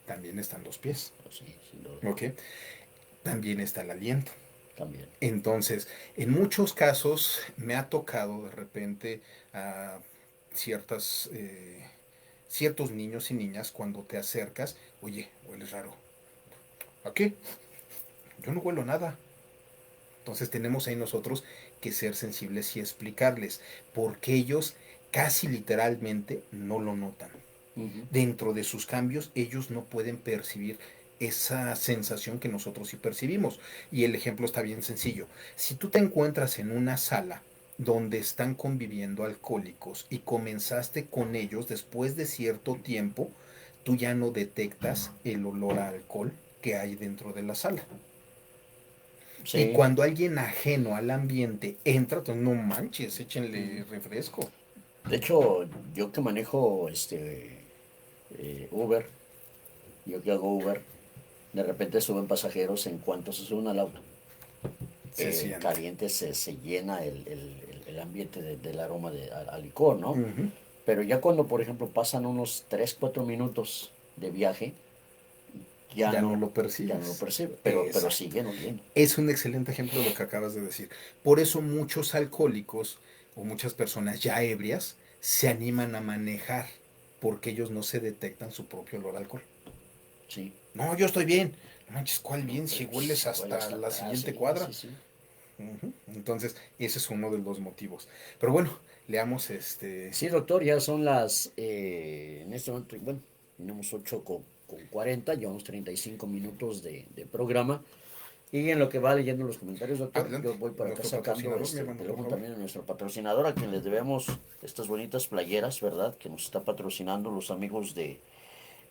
S2: También están los pies.
S1: Sí, sin duda.
S2: ¿Ok? También está el aliento.
S1: También.
S2: Entonces, en muchos casos me ha tocado de repente a ciertas, ciertos niños y niñas cuando te acercas, oye, hueles raro. ¿A qué? Yo no huelo nada. Entonces tenemos ahí nosotros que ser sensibles y explicarles, porque ellos casi literalmente no lo notan.
S1: Ujú.
S2: Dentro de sus cambios, ellos no pueden percibir esa sensación que nosotros sí percibimos. Y el ejemplo está bien sencillo. Si tú te encuentras en una sala donde están conviviendo alcohólicos y comenzaste con ellos después de cierto tiempo, tú ya no detectas el olor a alcohol que hay dentro de la sala. Y
S1: Sí.
S2: cuando alguien ajeno al ambiente entra, pues no manches, échenle refresco.
S1: De hecho, yo que manejo Uber, yo que hago Uber, De repente suben pasajeros, en cuanto se suben al auto,
S2: Se siente.
S1: caliente se llena el ambiente del aroma al licor, ¿no?
S2: Ujú.
S1: Pero ya cuando, por ejemplo, pasan unos 3 4 minutos de viaje, ya
S2: Ya no
S1: no,
S2: lo
S1: ya no lo
S2: percibes.
S1: percibe, pero
S2: Exacto.
S1: siguen oliendo.
S2: Es un excelente ejemplo de lo que acabas de decir. Por eso muchos alcohólicos o muchas personas ya ebrias se animan a manejar porque ellos no se detectan su propio olor a alcohol.
S1: Sí.
S2: No, yo estoy bien. No manches, ¿cuál
S1: No,
S2: bien? Si hueles
S1: se huele
S2: hasta
S1: hasta
S2: la
S1: atrás,
S2: siguiente
S1: sí,
S2: cuadra.
S1: sí, sí.
S2: Ujú. Entonces, ese es uno de los motivos. Pero bueno, leamos
S1: Sí, doctor, ya son las, en este momento, bueno, tenemos 8 con 40, llevamos 35 minutos de programa. Y en lo que va leyendo los comentarios, doctor,
S2: Adelante,
S1: yo voy por acá
S2: nuestro
S1: sacando
S2: patrocinador, mi hermano, por
S1: teléfono
S2: favor.
S1: también a nuestro patrocinador, a quien les debemos estas bonitas playeras, ¿verdad? Que nos está patrocinando los amigos de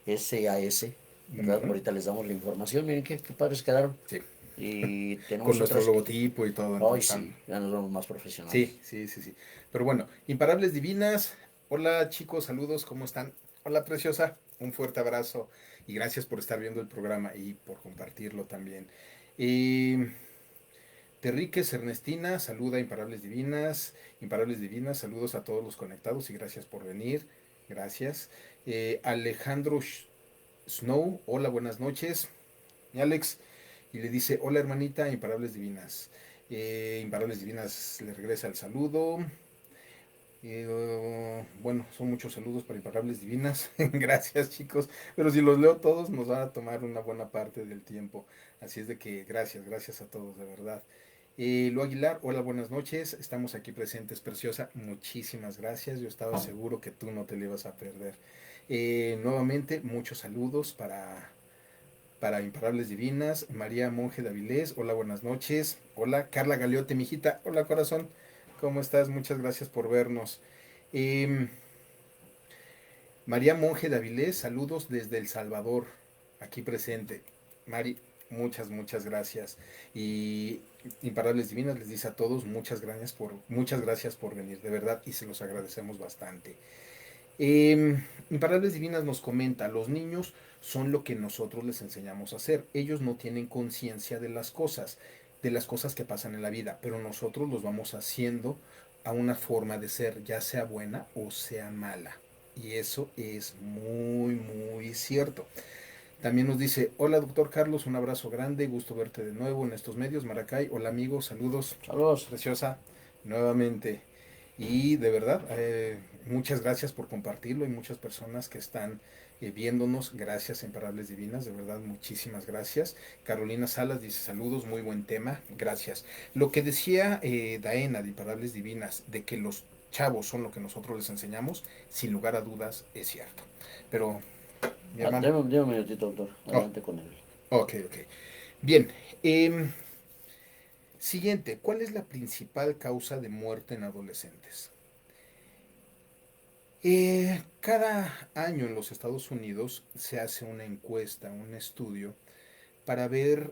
S1: SAS, ¿verdad?
S2: Ujú.
S1: Ahorita les damos la información, miren qué padres quedaron.
S2: Sí,
S1: Y
S2: con
S1: tenemos
S2: nuestro
S1: otras que,
S2: logotipo y todo,
S1: hoy
S2: están.
S1: sí, ya nos vemos más profesionales.
S2: Sí, sí, sí, sí. Pero bueno, Imparables Divinas. Hola chicos, saludos, ¿cómo están? Hola preciosa, un fuerte abrazo y gracias por estar viendo el programa y por compartirlo también. Eh, Terríquez Ernestina, saluda Imparables Divinas. Imparables Divinas, saludos a todos los conectados y gracias por venir. Gracias. Alejandro Snow, hola, buenas noches. Y Alex, y le dice, hola hermanita, Imparables Divinas. Imparables Divinas le regresa el saludo. Bueno, son muchos saludos para Imparables Divinas. Gracias chicos. Pero si los leo todos nos van a tomar una buena parte del tiempo. Así es de que gracias, gracias a todos, de verdad. Lu Aguilar, hola, buenas noches. Estamos aquí presentes, preciosa. Muchísimas gracias. Yo estaba seguro que tú no te le ibas a perder. Nuevamente, muchos saludos para Imparables Divinas. María Monje de Avilés, hola, buenas noches. Hola, Carla Galeote, mijita. Hola, corazón. ¿Cómo estás? Muchas gracias por vernos. Eh, María Monje de Avilés, saludos desde El Salvador, aquí presente. Mari, muchas, muchas gracias. Y Imparables Divinas les dice a todos muchas gracias por venir, de verdad, y se los agradecemos bastante. Imparables Divinas nos comenta, los niños son lo que nosotros les enseñamos a hacer. Ellos no tienen conciencia de las cosas que pasan en la vida, pero nosotros los vamos haciendo a una forma de ser, ya sea buena o sea mala. Y eso es muy, muy cierto. También nos dice, hola doctor Carlos, un abrazo grande, gusto verte de nuevo en estos medios, Maracay. Hola amigos, saludos,
S1: Saludos.
S2: preciosa, nuevamente. Y de verdad, muchas gracias por compartirlo. Hay muchas personas que están viéndonos. Gracias, Imparables Divinas. De verdad, muchísimas gracias. Carolina Salas dice saludos, muy buen tema. Gracias. Lo que decía Daena de Imparables Divinas, de que los chavos son lo que nosotros les enseñamos, sin lugar a dudas, es cierto. Pero, mi
S1: Ah,
S2: hermano.
S1: deme un minutito, doctor.
S2: Oh,
S1: Adelante con él.
S2: ok, ok. Bien. Siguiente, ¿cuál es la principal causa de muerte en adolescentes? Cada año en los Estados Unidos se hace una encuesta, un estudio, para ver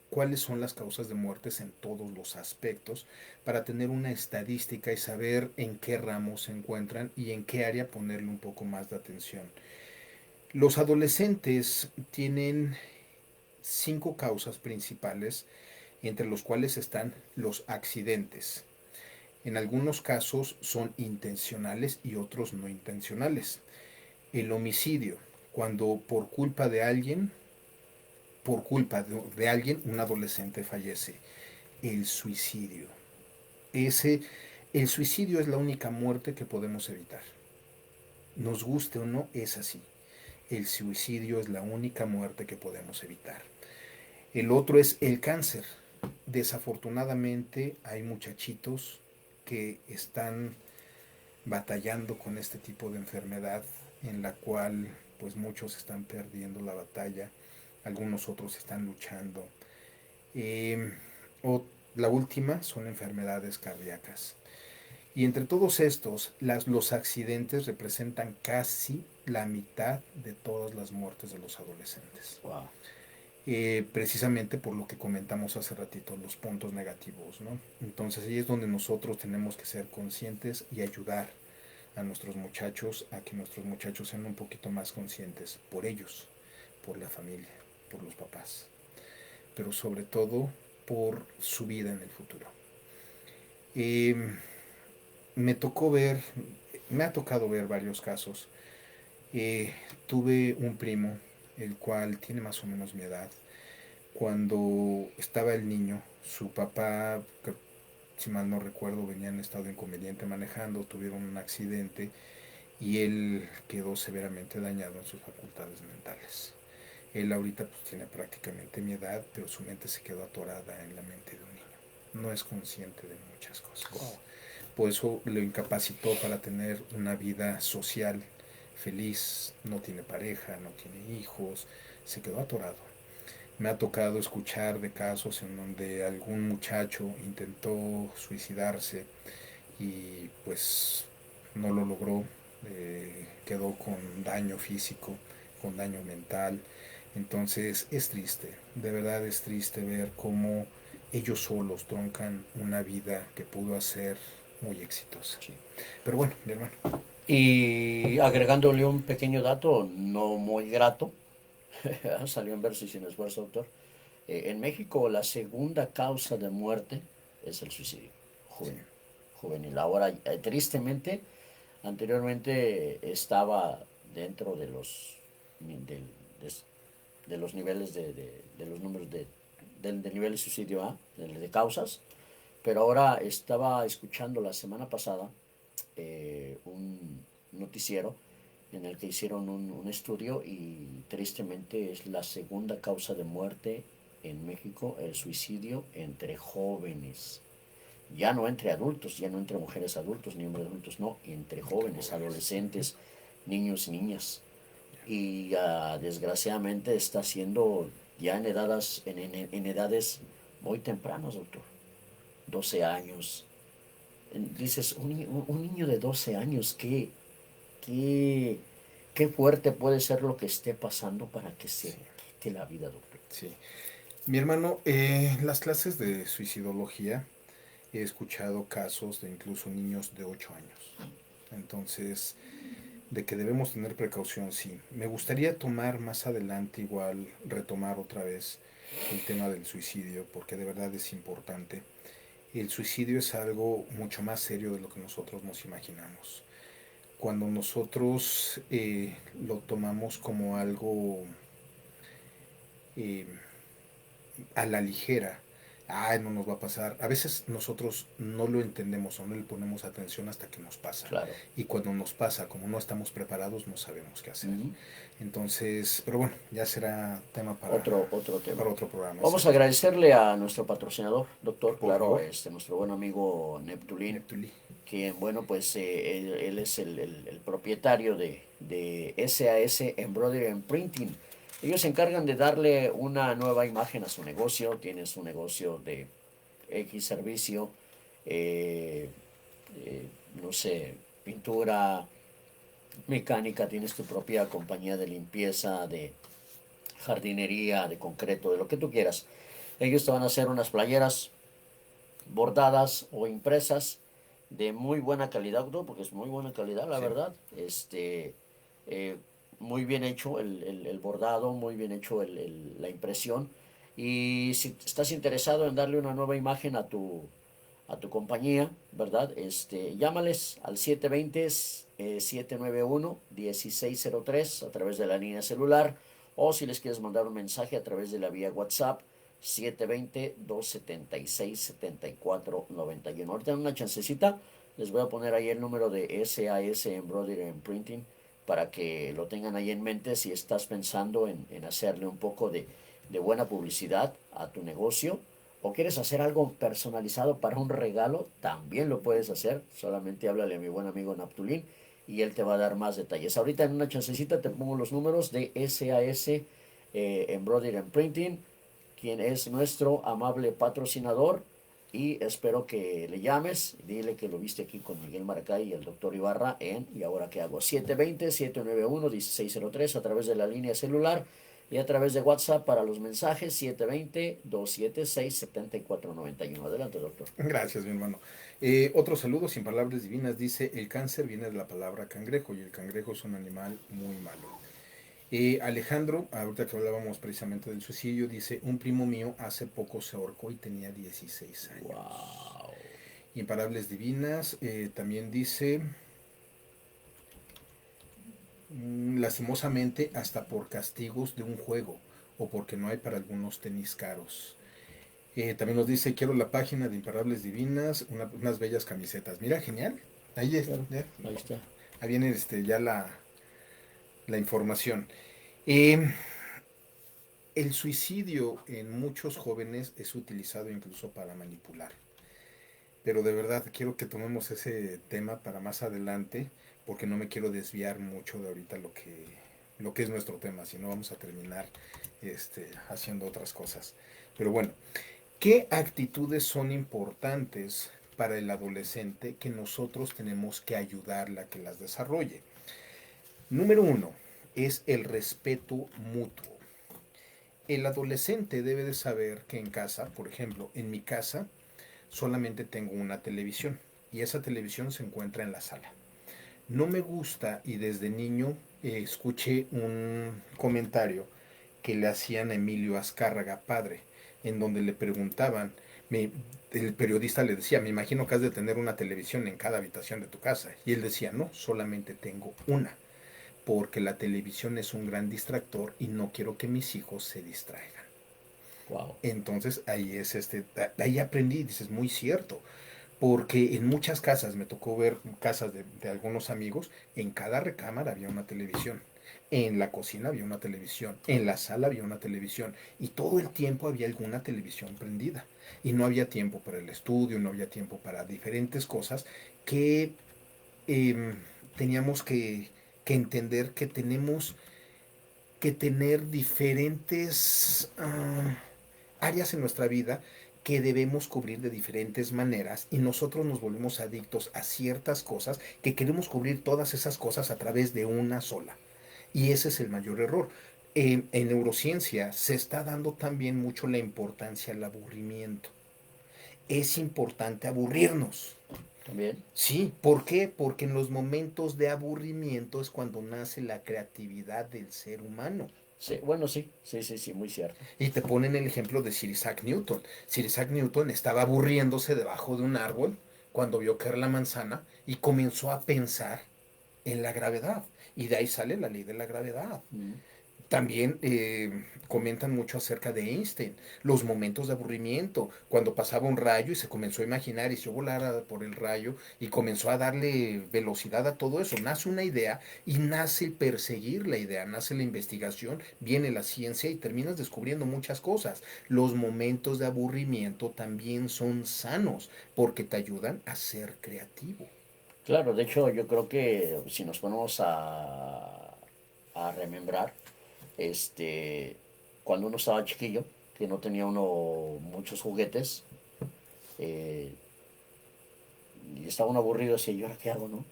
S2: cuáles son las causas de muertes en todos los aspectos, para tener una estadística y saber en qué ramos se encuentran y en qué área ponerle un poco más de atención. Los adolescentes tienen 5 causas principales, entre los cuales están los accidentes. En algunos casos son intencionales y otros no intencionales. El homicidio, cuando por culpa de alguien, un adolescente fallece. El suicidio. Ese, el suicidio es la única muerte que podemos evitar. Nos guste o no, es así. El suicidio es la única muerte que podemos evitar. El otro es el cáncer. Desafortunadamente hay muchachitos que están batallando con este tipo de enfermedad en la cual pues muchos están perdiendo la batalla, algunos otros están luchando. Eh, o la última son enfermedades cardíacas. Y entre todos estos, los accidentes representan casi la mitad de todas las muertes de los adolescentes.
S1: Wow.
S2: Precisamente por lo que comentamos hace ratito, los puntos negativos, ¿no? Entonces ahí es donde nosotros tenemos que ser conscientes y ayudar a nuestros muchachos a que nuestros muchachos sean un poquito más conscientes por ellos, por la familia. por los papás, pero sobre todo por su vida en el futuro. Eh, me tocó ver, me ha tocado ver varios casos. Tuve un primo, el cual tiene más o menos mi edad. Cuando estaba el niño, su papá, si mal no recuerdo, venía en estado inconveniente manejando, tuvieron un accidente y él quedó severamente dañado en sus facultades mentales. Él ahorita pues tiene prácticamente mi edad, pero su mente se quedó atorada en la mente de un niño. No es consciente de muchas cosas. Wow. Por eso lo incapacitó para tener una vida social feliz. No tiene pareja, no tiene hijos, se quedó atorado. Me ha tocado escuchar de casos en donde algún muchacho intentó suicidarse y pues no lo logró, quedó con daño físico, con daño mental. Entonces es triste, de verdad es triste ver cómo ellos solos troncan una vida que pudo ser muy exitosa.
S1: Sí.
S2: Pero bueno, mi hermano.
S1: Y agregándole un pequeño dato, no muy grato, salió en Verso y sin esfuerzo, doctor. En México la segunda causa de muerte es el suicidio
S2: Sí.
S1: juvenil. Juvenil. Ahora, tristemente, anteriormente estaba dentro de los de, de los niveles de los números de nivel de suicidio A, de causas, pero ahora estaba escuchando la semana pasada un noticiero en el que hicieron un estudio y tristemente es la segunda causa de muerte en México, el suicidio entre jóvenes. Ya no entre adultos, ya no entre mujeres adultos ni hombres adultos, no, entre jóvenes, adolescentes, niños y niñas. Y desgraciadamente está siendo ya en edades muy tempranas, doctor. 12 años. Dices, un niño de 12 años, qué, qué fuerte puede ser lo que esté pasando para que se
S2: Sí.
S1: quite la vida, doctor.
S2: Sí. Mi hermano, las clases de suicidología he escuchado casos de incluso niños de 8 años. Entonces, de que debemos tener precaución, sí. Me gustaría tomar más adelante, igual, retomar otra vez el tema del suicidio, porque de verdad es importante. El suicidio es algo mucho más serio de lo que nosotros nos imaginamos. Cuando nosotros lo tomamos como algo eh, a la ligera, ay, no nos va a pasar. A veces nosotros no lo entendemos o no le ponemos atención hasta que nos pasa.
S1: Claro.
S2: Y cuando nos pasa, como no estamos preparados, no sabemos qué hacer.
S1: Ujú.
S2: Entonces, pero bueno, ya será tema
S1: Otro tema.
S2: para otro programa.
S1: Vamos a
S2: Exacto.
S1: agradecerle a nuestro patrocinador, doctor,
S2: Por
S1: claro,
S2: favor,
S1: nuestro buen amigo Neptulín,
S2: Neptuli.
S1: quien, bueno, pues él es el propietario de SAS Embroidery and Printing. Ellos se encargan de darle una nueva imagen a su negocio. Tiene su negocio de X servicio, eh, eh, no sé, pintura, mecánica, tienes tu propia compañía de limpieza, de jardinería, de concreto, de lo que tú quieras. Ellos te van a hacer unas playeras bordadas o impresas de muy buena calidad, ¿no? Porque es muy buena calidad, la
S2: Sí.
S1: verdad. Eh, muy bien hecho el bordado, muy bien hecho la impresión. Y si estás interesado en darle una nueva imagen a tu compañía, ¿verdad? Llámales al 720-791-1603 a través de la línea celular, o si les quieres mandar un mensaje a través de la vía WhatsApp 720-276-7491. Ahorita en una chancecita les voy a poner ahí el número de SAS Embroidery and Printing para que lo tengan ahí en mente si estás pensando en hacerle un poco de buena publicidad a tu negocio, o quieres hacer algo personalizado para un regalo, también lo puedes hacer. Solamente háblale a mi buen amigo Naptulín y él te va a dar más detalles. Ahorita en una chancecita te pongo los números de SAS Embroidery and Printing, quien es nuestro amable patrocinador, y espero que le llames y dile que lo viste aquí con Miguel Maracay y el doctor Ibarra en ¿Y ahora qué hago? 720-791-1603 a través de la línea celular y a través de WhatsApp para los mensajes 720-276-7491. Adelante, doctor.
S2: Gracias, mi hermano. Otro saludo sin palabras divinas. Dice, el cáncer viene de la palabra cangrejo y el cangrejo es un animal muy malo. Alejandro, ahorita que hablábamos precisamente del suicidio, dice, un primo mío hace poco se ahorcó y tenía 16 años.
S1: Wow.
S2: Imparables Divinas, también dice, lastimosamente hasta por castigos de un juego o porque no hay para algunos tenis caros. También nos dice, quiero la página de Imparables Divinas, unas bellas camisetas. Mira, genial. Ahí,
S1: Claro, ahí está.
S2: ahí viene ya la información. Eh, el suicidio en muchos jóvenes es utilizado incluso para manipular. Pero de verdad quiero que tomemos ese tema para más adelante, porque no me quiero desviar mucho de ahorita lo que es nuestro tema, si no vamos a terminar haciendo otras cosas. Pero bueno, ¿qué actitudes son importantes para el adolescente que nosotros tenemos que ayudarla a que las desarrolle? Número uno es el respeto mutuo. El adolescente debe de saber que en casa, por ejemplo, en mi casa, solamente tengo una televisión y esa televisión se encuentra en la sala. No me gusta y desde niño escuché un comentario que le hacían a Emilio Azcárraga, padre, en donde le preguntaban, el periodista le decía, me imagino que has de tener una televisión en cada habitación de tu casa. Y él decía, no, solamente tengo una, porque la televisión es un gran distractor y no quiero que mis hijos se distraigan.
S1: Wow.
S2: Entonces ahí aprendí, dices, muy cierto, porque en muchas casas, me tocó ver casas de algunos amigos, en cada recámara había una televisión, en la cocina había una televisión, en la sala había una televisión, y todo el tiempo había alguna televisión prendida, y no había tiempo para el estudio, no había tiempo para diferentes cosas que eh, teníamos que entender que tenemos que tener diferentes áreas en nuestra vida que debemos cubrir de diferentes maneras y nosotros nos volvemos adictos a ciertas cosas que queremos cubrir todas esas cosas a través de una sola. Y ese es el mayor error. En neurociencia se está dando también mucho la importancia al aburrimiento. Es importante aburrirnos.
S1: También.
S2: Sí, ¿por qué? Porque en los momentos de aburrimiento es cuando nace la creatividad del ser humano.
S1: Sí, bueno, sí, sí, sí, sí, muy cierto.
S2: Y te ponen el ejemplo de Sir Isaac Newton. Sir Isaac Newton estaba aburriéndose debajo de un árbol cuando vio caer la manzana y comenzó a pensar en la gravedad. Y de ahí sale la ley de la gravedad.
S1: Mm.
S2: También comentan mucho acerca de Einstein, los momentos de aburrimiento, cuando pasaba un rayo y se comenzó a imaginar y se volara por el rayo y comenzó a darle velocidad a todo eso. Nace una idea y nace el perseguir la idea, nace la investigación, viene la ciencia y terminas descubriendo muchas cosas. Los momentos de aburrimiento también son sanos porque te ayudan a ser creativo.
S1: Claro, de hecho yo creo que si nos ponemos a remembrar, este, cuando uno estaba chiquillo, que no tenía uno muchos juguetes, eh, y estaba uno aburrido, decía, ¿y ahora qué hago, no?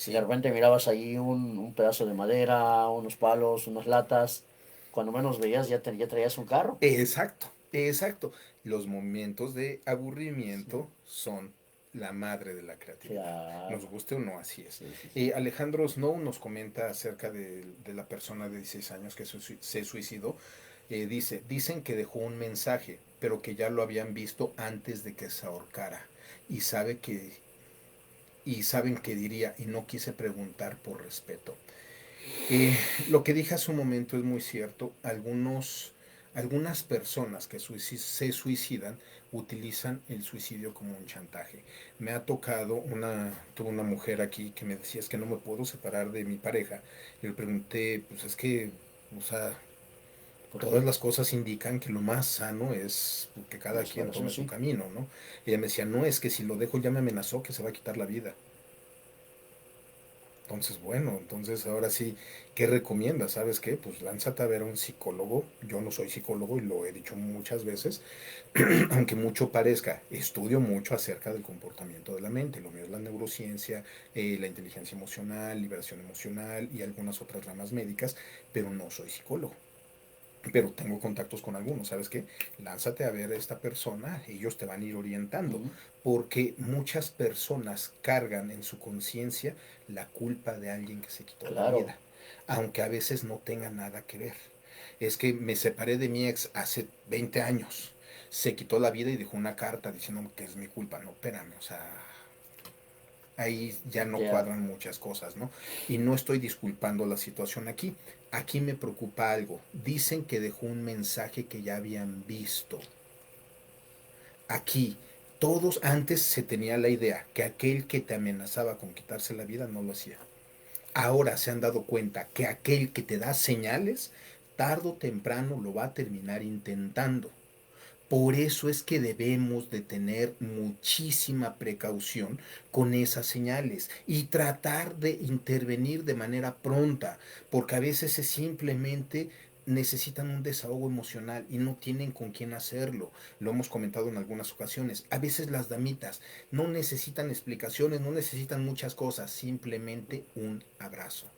S1: Y de
S2: Sí,
S1: repente mirabas ahí un pedazo de madera, unos palos, unas latas, cuando menos veías ya traías un carro.
S2: exacto, exacto. Los momentos de
S1: Sí.
S2: aburrimiento son la madre de la creatividad. Nos
S1: Claro,
S2: guste o no, así es.
S1: sí, sí, sí.
S2: Alejandro Snow nos comenta acerca de la persona de 16 años que se suicidó. Dicen que dejó un mensaje, pero que ya lo habían visto antes de que se ahorcara. Y y saben que diría, y no quise preguntar por respeto. Lo que dije hace un momento es muy cierto. Algunas personas que se suicidan utilizan el suicidio como un chantaje. Me ha tocado tuve una mujer aquí que me decía es que no me puedo separar de mi pareja. Y le pregunté, pues es que, o sea,
S1: ¿Por qué?
S2: todas las cosas indican que lo más sano es que
S1: La
S2: cada quien
S1: separación,
S2: tome su
S1: sí.
S2: camino, ¿no? Ella me decía, no, es que si lo dejo ya me amenazó que se va a quitar la vida. Entonces, bueno, entonces ahora sí, ¿qué recomiendas? ¿Sabes qué? Pues lánzate a ver a un psicólogo. Yo no soy psicólogo y lo he dicho muchas veces, aunque mucho parezca, estudio mucho acerca del comportamiento de la mente. Lo mío es la neurociencia, la inteligencia emocional, liberación emocional y algunas otras ramas médicas, pero no soy psicólogo. Pero tengo contactos con algunos, ¿sabes qué? Lánzate a ver a esta persona, ellos te van a ir orientando,
S1: Ujú.
S2: porque muchas personas cargan en su conciencia la culpa de alguien que se quitó la
S1: Claro,
S2: vida. aunque a veces no tenga nada que ver. Es que me separé de mi ex hace 20 años, se quitó la vida y dejó una carta diciéndome que es mi culpa. No, espérame, o sea, ahí ya no
S1: Ya.
S2: cuadran muchas cosas, ¿no? Y no estoy disculpando la situación aquí. Aquí me preocupa algo. Dicen que dejó un mensaje que ya habían visto. Aquí, todos antes se tenía la idea que aquel que te amenazaba con quitarse la vida no lo hacía. Ahora se han dado cuenta que aquel que te da señales, tarde o temprano lo va a terminar intentando. Por eso es que debemos de tener muchísima precaución con esas señales y tratar de intervenir de manera pronta, porque a veces es simplemente necesitan un desahogo emocional y no tienen con quién hacerlo. Lo hemos comentado en algunas ocasiones. A veces las damitas no necesitan explicaciones, no necesitan muchas cosas, simplemente un abrazo.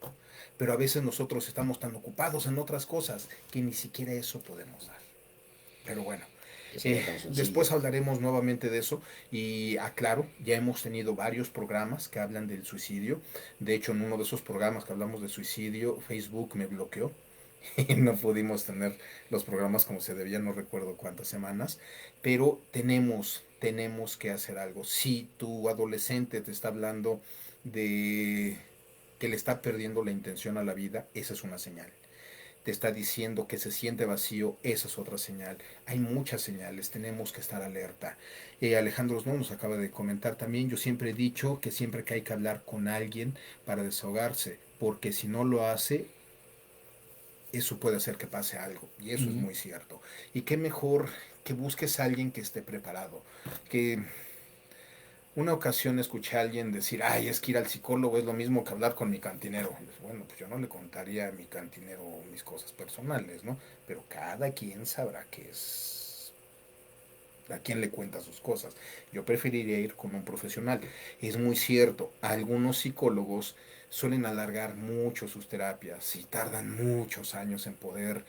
S2: Pero a veces nosotros estamos tan ocupados en otras cosas que ni siquiera eso podemos dar. Pero bueno,
S1: Que sería tan
S2: después
S1: sencillo.
S2: hablaremos nuevamente de eso y aclaro, ya hemos tenido varios programas que hablan del suicidio. De hecho, en uno de esos programas que hablamos de suicidio, Facebook me bloqueó y no pudimos tener los programas como se debía, no recuerdo cuántas semanas, pero tenemos que hacer algo. Si tu adolescente te está hablando de que le está perdiendo la intención a la vida, esa es una señal. Te está diciendo que se siente vacío, esa es otra señal. Hay muchas señales, tenemos que estar alerta. Alejandro Snow nos acaba de comentar también, yo siempre he dicho que siempre que hay que hablar con alguien para desahogarse, porque si no lo hace, eso puede hacer que pase algo, y eso es
S1: Ujú.
S2: muy cierto. Y qué mejor que busques a alguien que esté preparado, que una ocasión escuché a alguien decir, ay, es que ir al psicólogo es lo mismo que hablar con mi cantinero. Y bueno, pues yo no le contaría a mi cantinero mis cosas personales, ¿no? Pero cada quien sabrá qué es, a quién le cuenta sus cosas. Yo preferiría ir con un profesional. Es muy cierto, algunos psicólogos suelen alargar mucho sus terapias y tardan muchos años en poder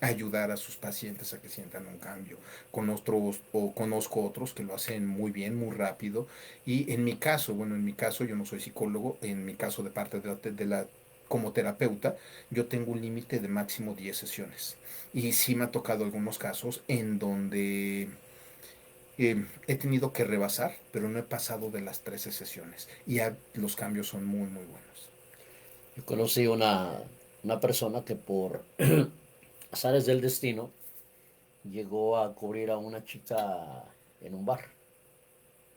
S2: ayudar a sus pacientes a que sientan un cambio. Conozco otros que lo hacen muy bien, muy rápido. Y en mi caso, bueno, en mi caso yo no soy psicólogo, en mi caso de parte de la como terapeuta, yo tengo un límite de máximo 10 sesiones. Y sí me ha tocado algunos casos en donde he tenido que rebasar, pero no he pasado de las 13 sesiones. Y los cambios son muy, muy buenos.
S1: Yo conocí una persona que por azares del destino llegó a cubrir a una chica en un bar.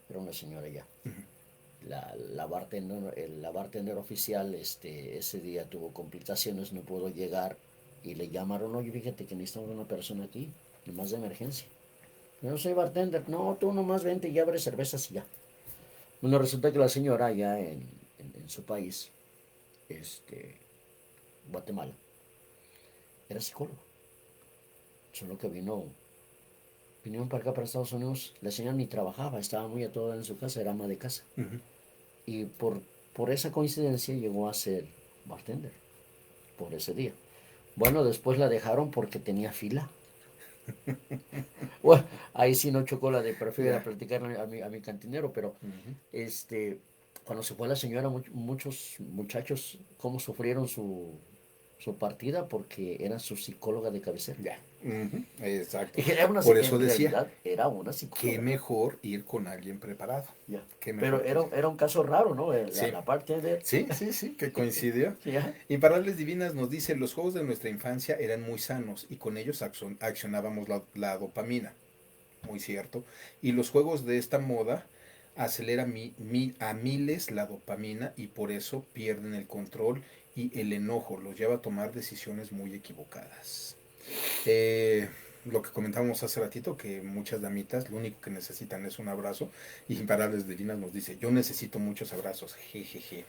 S1: Era una señora ya. La bartender oficial ese día tuvo complicaciones, no pudo llegar y le llamaron, oye, fíjate que necesitamos una persona aquí, nomás de emergencia. Yo no soy bartender, no, tú nomás vente y abre cervezas y ya. Bueno, resulta que la señora ya en su país, este, Guatemala, era psicólogo. Solo que vinieron para acá, para Estados Unidos. La señora ni trabajaba, estaba muy a toda en su casa, era ama de casa.
S2: Ujú.
S1: Y por esa coincidencia llegó a ser bartender, por ese día. Bueno, después la dejaron porque tenía fila. Bueno, ahí sí no chocó la de prefiero ir a
S2: Ya.
S1: platicar a mi cantinero, pero
S2: Ujú.
S1: este, cuando se fue la señora, muchos muchachos, cómo sufrieron su partida porque era su psicóloga de cabecera.
S2: Ya. Ujú. Exacto.
S1: Era una,
S2: Por eso
S1: en
S2: decía,
S1: realidad era una
S2: qué
S1: psicóloga.
S2: mejor ir con alguien preparado.
S1: Ya.
S2: Qué
S1: Pero
S2: mejor que
S1: era un caso raro, ¿no? La,
S2: sí,
S1: la bartender.
S2: sí, sí, sí, que coincidió.
S1: Ya.
S2: Imparables Divinas nos dice, los juegos de nuestra infancia eran muy sanos y con ellos accionábamos la dopamina, muy cierto. Y los juegos de esta moda aceleran a miles la dopamina y por eso pierden el control y el enojo los lleva a tomar decisiones muy equivocadas. Eh, lo que comentábamos hace ratito, que muchas damitas lo único que necesitan es un abrazo, y Imparables Divinas nos dice, yo necesito muchos abrazos, jejeje.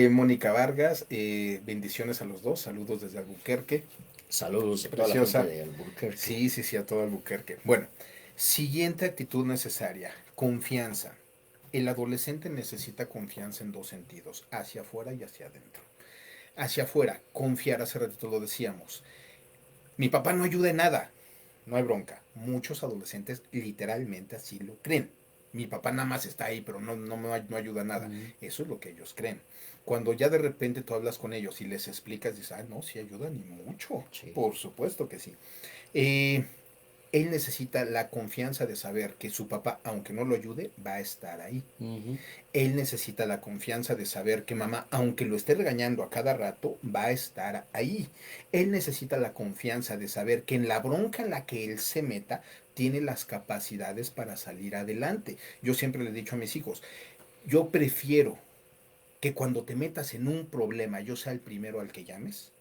S2: Mónica Vargas, bendiciones a los dos, saludos desde Albuquerque,
S1: Saludos a toda la gente
S2: preciosa,
S1: de Albuquerque.
S2: sí, sí, sí, a todo Albuquerque. Bueno, siguiente actitud necesaria, confianza. El adolescente necesita confianza en dos sentidos, hacia afuera y hacia adentro. Hacia afuera, confiar, hace ratito lo decíamos, mi papá no ayuda en nada. No hay bronca. Muchos adolescentes literalmente así lo creen. Mi papá nada más está ahí, pero no ayuda a nada.
S1: Mm,
S2: Eso es lo que ellos creen. Cuando ya de repente tú hablas con ellos y les explicas, dices, ah, no, sí ayudan y mucho.
S1: sí.
S2: Por supuesto que sí. Eh, Él necesita la confianza de saber que su papá, aunque no lo ayude, va a estar ahí.
S1: Ujú.
S2: Él necesita la confianza de saber que mamá, aunque lo esté regañando a cada rato, va a estar ahí. Él necesita la confianza de saber que en la bronca en la que él se meta, tiene las capacidades para salir adelante. Yo siempre le he dicho a mis hijos, yo prefiero que cuando te metas en un problema yo sea el primero al que llames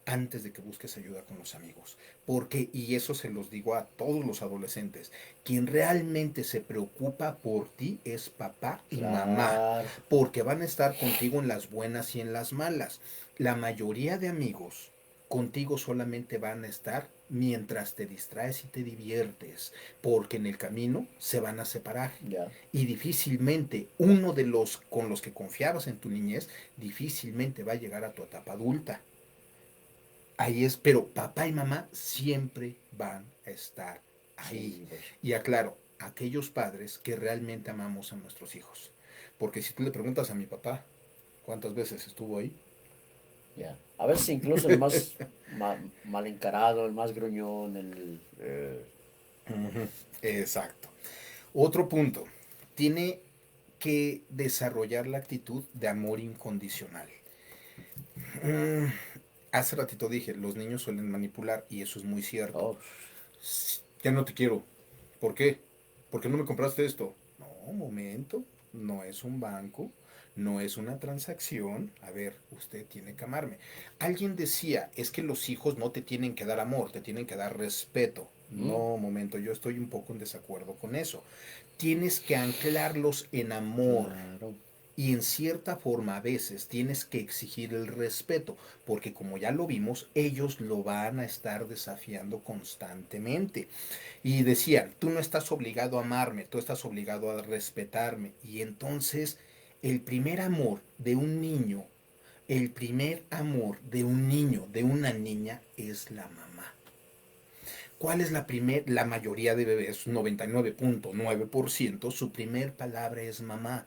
S2: antes de que busques ayuda con los amigos. Porque, y eso se los digo a todos los adolescentes, quien realmente se preocupa por ti es papá y mamá,
S1: Claro.
S2: porque van a estar contigo en las buenas y en las malas. La mayoría de amigos contigo solamente van a estar mientras te distraes y te diviertes, porque en el camino se van a separar.
S1: Ya.
S2: Y difícilmente uno de los con los que confiabas en tu niñez, difícilmente va a llegar a tu etapa adulta. Ahí es, pero papá y mamá siempre van a estar ahí.
S1: Sí, pues.
S2: Y aclaro, aquellos padres que realmente amamos a nuestros hijos. Porque si tú le preguntas a mi papá cuántas veces estuvo ahí,
S1: Ya. A veces incluso el más mal encarado, el más gruñón,
S2: exacto. Otro punto, tiene que desarrollar la actitud de amor incondicional. Mm, Hace ratito dije, los niños suelen manipular y eso es muy cierto.
S1: oh,
S2: Ya no te quiero. ¿Por qué? ¿Por qué no me compraste esto? No, momento, no es un banco, no es una transacción. A ver, usted tiene que amarme. Alguien decía, es que los hijos no te tienen que dar amor, te tienen que dar respeto.
S1: mm,
S2: No, momento, yo estoy un poco en desacuerdo con eso. Tienes que anclarlos en amor,
S1: claro.
S2: y en cierta forma a veces tienes que exigir el respeto, porque como ya lo vimos, ellos lo van a estar desafiando constantemente. Y decían, tú no estás obligado a amarme, tú estás obligado a respetarme. Y entonces el primer amor de un niño, el primer amor de un niño, de una niña, es la mamá. ¿Cuál es la mayoría de bebés? 99.9%, su primer palabra es mamá.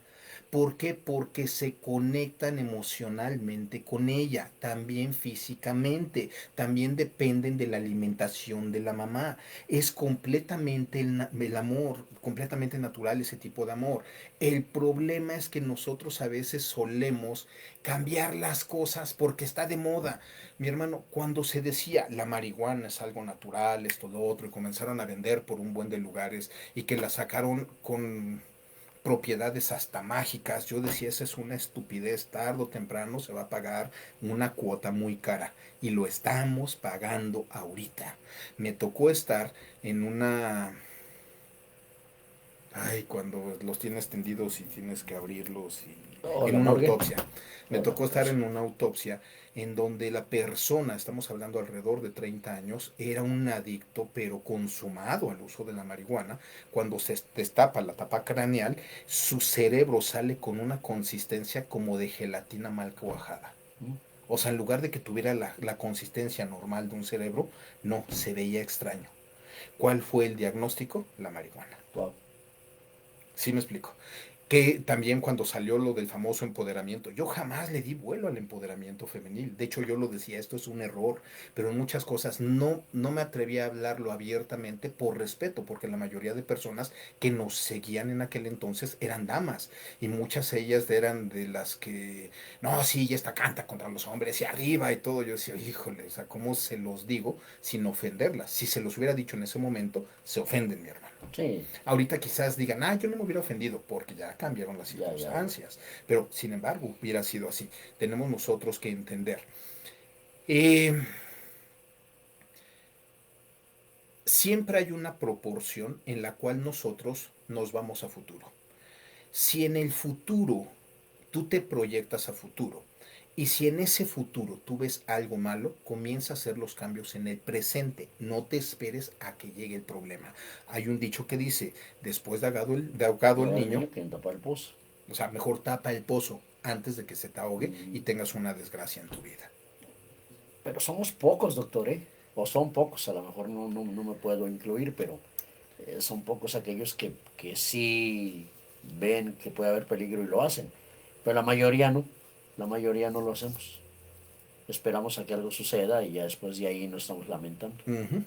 S2: ¿Por qué? Porque se conectan emocionalmente con ella, también físicamente, también dependen de la alimentación de la mamá. Es completamente el amor, completamente natural ese tipo de amor. El problema es que nosotros a veces solemos cambiar las cosas porque está de moda. Mi hermano, cuando se decía la marihuana es algo natural, esto, lo otro, y comenzaron a vender por un buen de lugares y que la sacaron con propiedades hasta mágicas, yo decía, esa es una estupidez, tarde o temprano se va a pagar una cuota muy cara y lo estamos pagando ahorita. Me tocó estar en una... Ay, cuando los tienes tendidos y tienes que abrirlos
S1: Oh,
S2: y en
S1: la
S2: una
S1: morgue.
S2: autopsia. Me
S1: Oh, la
S2: tocó estar
S1: autopsia.
S2: en una autopsia en donde la persona, estamos hablando alrededor de 30 años, era un adicto pero consumado al uso de la marihuana. Cuando se destapa la tapa craneal, su cerebro sale con una consistencia como de gelatina mal cuajada.
S1: Mm,
S2: O sea, en lugar de que tuviera la consistencia normal de un cerebro, no, se veía extraño. ¿Cuál fue el diagnóstico? La marihuana.
S1: wow.
S2: ¿Sí me explico? Que también cuando salió lo del famoso empoderamiento, yo jamás le di vuelo al empoderamiento femenil. De hecho, yo lo decía, esto es un error, pero en muchas cosas no me atreví a hablarlo abiertamente por respeto, porque la mayoría de personas que nos seguían en aquel entonces eran damas, y muchas de ellas eran de las que, no, sí, ya está canta contra los hombres y arriba y todo. Yo decía, híjole, o sea, ¿cómo se los digo sin ofenderlas? Si se los hubiera dicho en ese momento, se ofenden, mi hermano.
S1: Sí,
S2: Ahorita quizás digan, ah, yo no me hubiera ofendido porque ya cambiaron las
S1: ya, ya, ya.
S2: circunstancias, pero sin embargo hubiera sido así. Tenemos nosotros que entender. Eh, Siempre hay una proporción en la cual nosotros nos vamos a futuro. Si en el futuro tú te proyectas a futuro y si en ese futuro tú ves algo malo, comienza a hacer los cambios en el presente. No te esperes a que llegue el problema. Hay un dicho que dice, después de ahogado el
S1: Yo al
S2: niño,
S1: niño que tapa el pozo.
S2: o sea, mejor tapa el pozo antes de que se te ahogue y
S1: Mm,
S2: tengas una desgracia en tu vida.
S1: pero somos pocos, doctor, ¿eh? O son pocos, a lo mejor no me puedo incluir, pero son pocos aquellos que sí ven que puede haber peligro y lo hacen, pero la mayoría no lo hacemos. Esperamos a que algo suceda y ya después de ahí nos estamos lamentando.
S2: Ujú.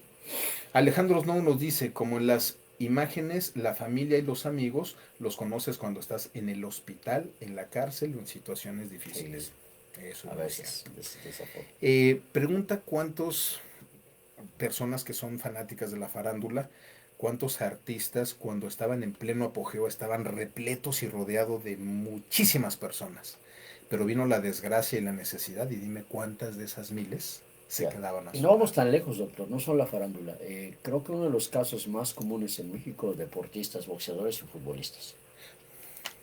S2: Alejandro Snow nos dice, como en las imágenes, la familia y los amigos los conoces cuando estás en el hospital, en la cárcel o en situaciones
S1: Sí,
S2: difíciles. Eso
S1: a
S2: es muy
S1: veces,
S2: cierto.
S1: de esa forma.
S2: Pregunta cuántas personas que son fanáticas de la farándula, cuántos artistas cuando estaban en pleno apogeo estaban repletos y rodeados de muchísimas personas. Pero vino la desgracia y la necesidad y dime cuántas de esas miles se
S1: Ya.
S2: quedaban a
S1: Y
S2: su
S1: no vamos
S2: lado.
S1: tan lejos, doctor, no solo la farándula. Creo que uno de los casos más comunes en México, deportistas, boxeadores y futbolistas.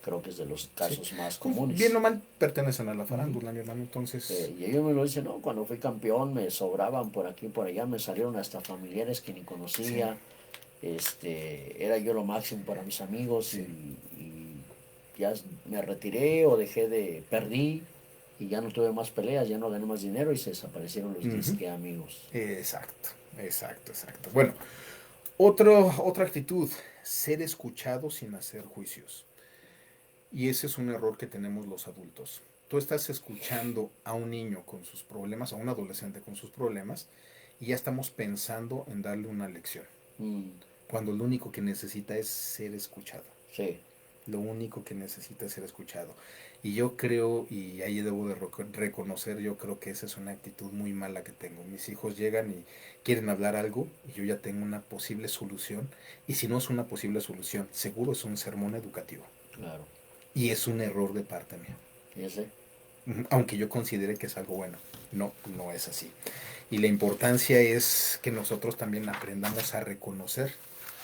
S1: Creo que es de los
S2: Sí.
S1: casos más
S2: Pues bien
S1: comunes.
S2: o mal pertenecen a la
S1: Ujú.
S2: farándula, mi hermano. Entonces,
S1: Y ellos me lo dicen, no, cuando fui campeón me sobraban por aquí y por allá, me salieron hasta familiares que ni
S2: sí,
S1: conocía, era yo lo máximo para mis amigos
S2: sí.
S1: y ya me retiré o perdí y ya no tuve más peleas, ya no gané más dinero y se desaparecieron los
S2: Ujú.
S1: disque amigos.
S2: Exacto, exacto, exacto. Bueno, otra actitud, ser escuchado sin hacer juicios. Y ese es un error que tenemos los adultos. Tú estás escuchando a un niño con sus problemas, a un adolescente con sus problemas, y ya estamos pensando en darle una lección,
S1: Mm,
S2: cuando lo único que necesita es ser escuchado.
S1: sí,
S2: Lo único que necesita es ser escuchado. Y yo creo, y ahí debo de reconocer, yo creo que esa es una actitud muy mala que tengo. Mis hijos llegan y quieren hablar algo y yo ya tengo una posible solución. Y si no es una posible solución, seguro es un sermón educativo.
S1: claro.
S2: Y es un error de parte mía.
S1: Fíjese.
S2: Aunque yo considere que es algo bueno. No, no es así. Y la importancia es que nosotros también aprendamos a reconocer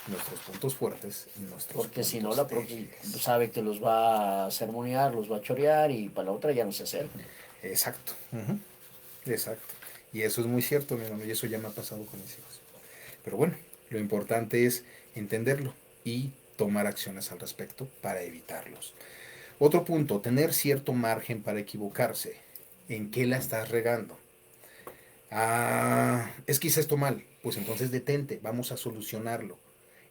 S2: nuestros puntos fuertes y nuestros
S1: Porque si no,
S2: puntos
S1: la profe
S2: débiles.
S1: sabe que los va a sermonear, los va a chorear y para la otra ya no se acercan.
S2: Exacto, exacto. Y eso es muy cierto, mi hermano, y eso ya me ha pasado con mis hijos. Pero bueno, lo importante es entenderlo y tomar acciones al respecto para evitarlos. Otro punto, tener cierto margen para equivocarse. ¿En qué la estás regando? Es que hice esto mal. Pues entonces detente, vamos a solucionarlo.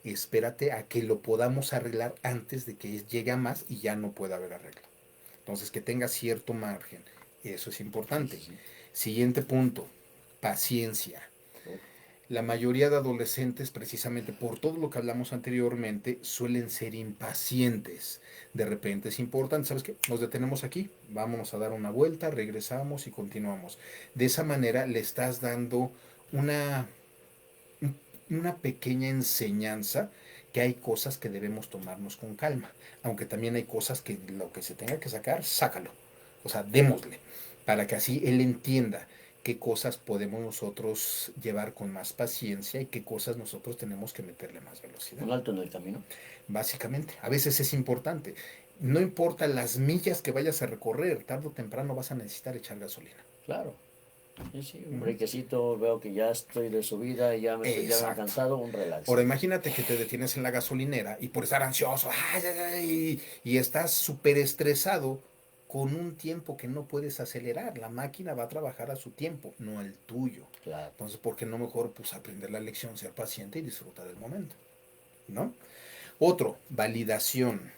S2: Espérate a que lo podamos arreglar antes de que llegue a más y ya no pueda haber arreglo. Entonces, que tenga cierto margen. Eso es
S1: Sí,
S2: importante.
S1: sí, sí.
S2: Siguiente punto, paciencia.
S1: Uf,
S2: La mayoría de adolescentes, precisamente por todo lo que hablamos anteriormente, suelen ser impacientes. De repente es importante, ¿sabes qué? Nos detenemos aquí, vámonos a dar una vuelta, regresamos y continuamos. De esa manera le estás dando una, una pequeña enseñanza que hay cosas que debemos tomarnos con calma, aunque también hay cosas que lo que se tenga que sacar, sácalo. O sea, démosle, para que así él entienda qué cosas podemos nosotros llevar con más paciencia y qué cosas nosotros tenemos que meterle más velocidad.
S1: un alto en el camino.
S2: Básicamente, a veces es importante. No importa las millas que vayas a recorrer, tarde o temprano vas a necesitar echar gasolina.
S1: Claro. Sí, sí, un
S2: Ujú.
S1: brequecito, veo que ya estoy de subida y ya me he
S2: Exacto.
S1: cansado, un relax.
S2: Ahora imagínate que te detienes en la gasolinera y por estar ansioso y estás súper estresado con un tiempo que no puedes acelerar. La máquina va a trabajar a su tiempo, no al tuyo.
S1: Claro.
S2: Entonces, ¿por qué no mejor pues aprender la lección, ser paciente y disfrutar del momento? ¿No? Otro, validación.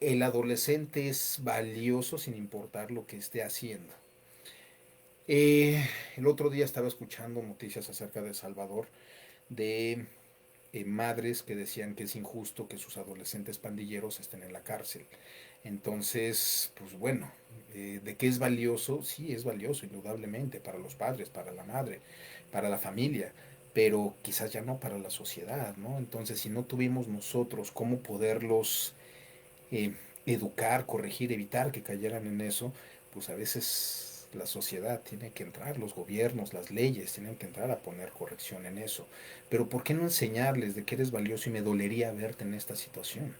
S2: El adolescente es valioso sin importar lo que esté haciendo. Eh, el otro día estaba escuchando noticias acerca de El Salvador, de madres que decían que es injusto que sus adolescentes pandilleros estén en la cárcel. Entonces, pues bueno, ¿de qué es valioso? Sí, es valioso, indudablemente, para los padres, para la madre, para la familia, pero quizás ya no para la sociedad, ¿no? Entonces, si no tuvimos nosotros cómo poderlos eh, educar, corregir, evitar que cayeran en eso, pues a veces la sociedad tiene que entrar, los gobiernos, las leyes tienen que entrar a poner corrección en eso. Pero ¿por qué no enseñarles de que eres valioso y me dolería verte en esta situación?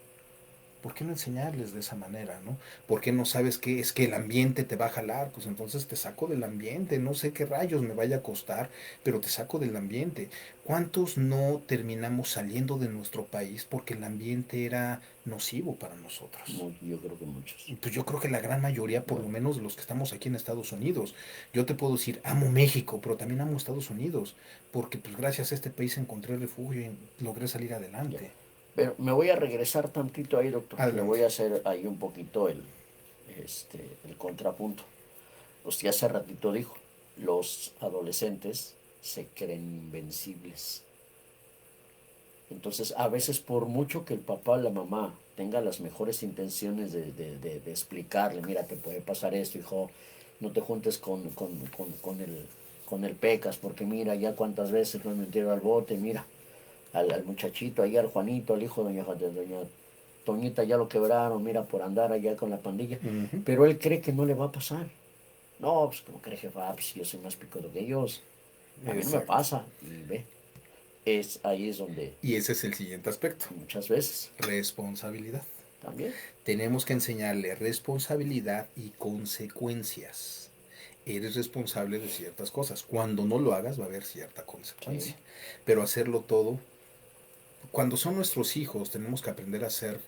S2: ¿Por qué no enseñarles de esa manera, no? ¿Por qué no sabes qué es que el ambiente te va a jalar? Pues entonces te saco del ambiente, no sé qué rayos me vaya a costar, pero te saco del ambiente. ¿Cuántos no terminamos saliendo de nuestro país porque el ambiente era nocivo para nosotros?
S1: Yo creo que muchos.
S2: Pues yo creo que la gran mayoría, por lo
S1: Bueno,
S2: menos los que estamos aquí en Estados Unidos. Yo te puedo decir, amo México, pero también amo Estados Unidos, porque pues gracias a este país encontré refugio y logré salir
S1: ya.
S2: adelante.
S1: Pero me voy a regresar tantito ahí, doctor. Le
S2: Adelante.
S1: voy a hacer ahí un poquito el contrapunto. Usted hace ratito dijo, los adolescentes se creen invencibles. Entonces, a veces por mucho que el papá o la mamá tenga las mejores intenciones de explicarle, mira, te puede pasar esto, hijo, no te juntes con el pecas, porque mira, ya cuántas veces lo han metido al bote, mira, al muchachito, ahí al Juanito, al hijo de doña Toñita, ya lo quebraron, mira, por andar allá con la pandilla,
S2: Ujú.
S1: pero él cree que no le va a pasar. No, pues como cree jefa, pues yo soy más picudo que ellos, a mí no me
S2: Exacto.
S1: pasa, y ve, ahí es donde
S2: Y ese es el siguiente aspecto.
S1: muchas veces
S2: Responsabilidad.
S1: también.
S2: Tenemos que enseñarle responsabilidad y consecuencias. Eres responsable de ciertas cosas. Cuando no lo hagas va a haber cierta
S1: Sí,
S2: consecuencia. Pero hacerlo todo, cuando son nuestros hijos, tenemos que aprender a ser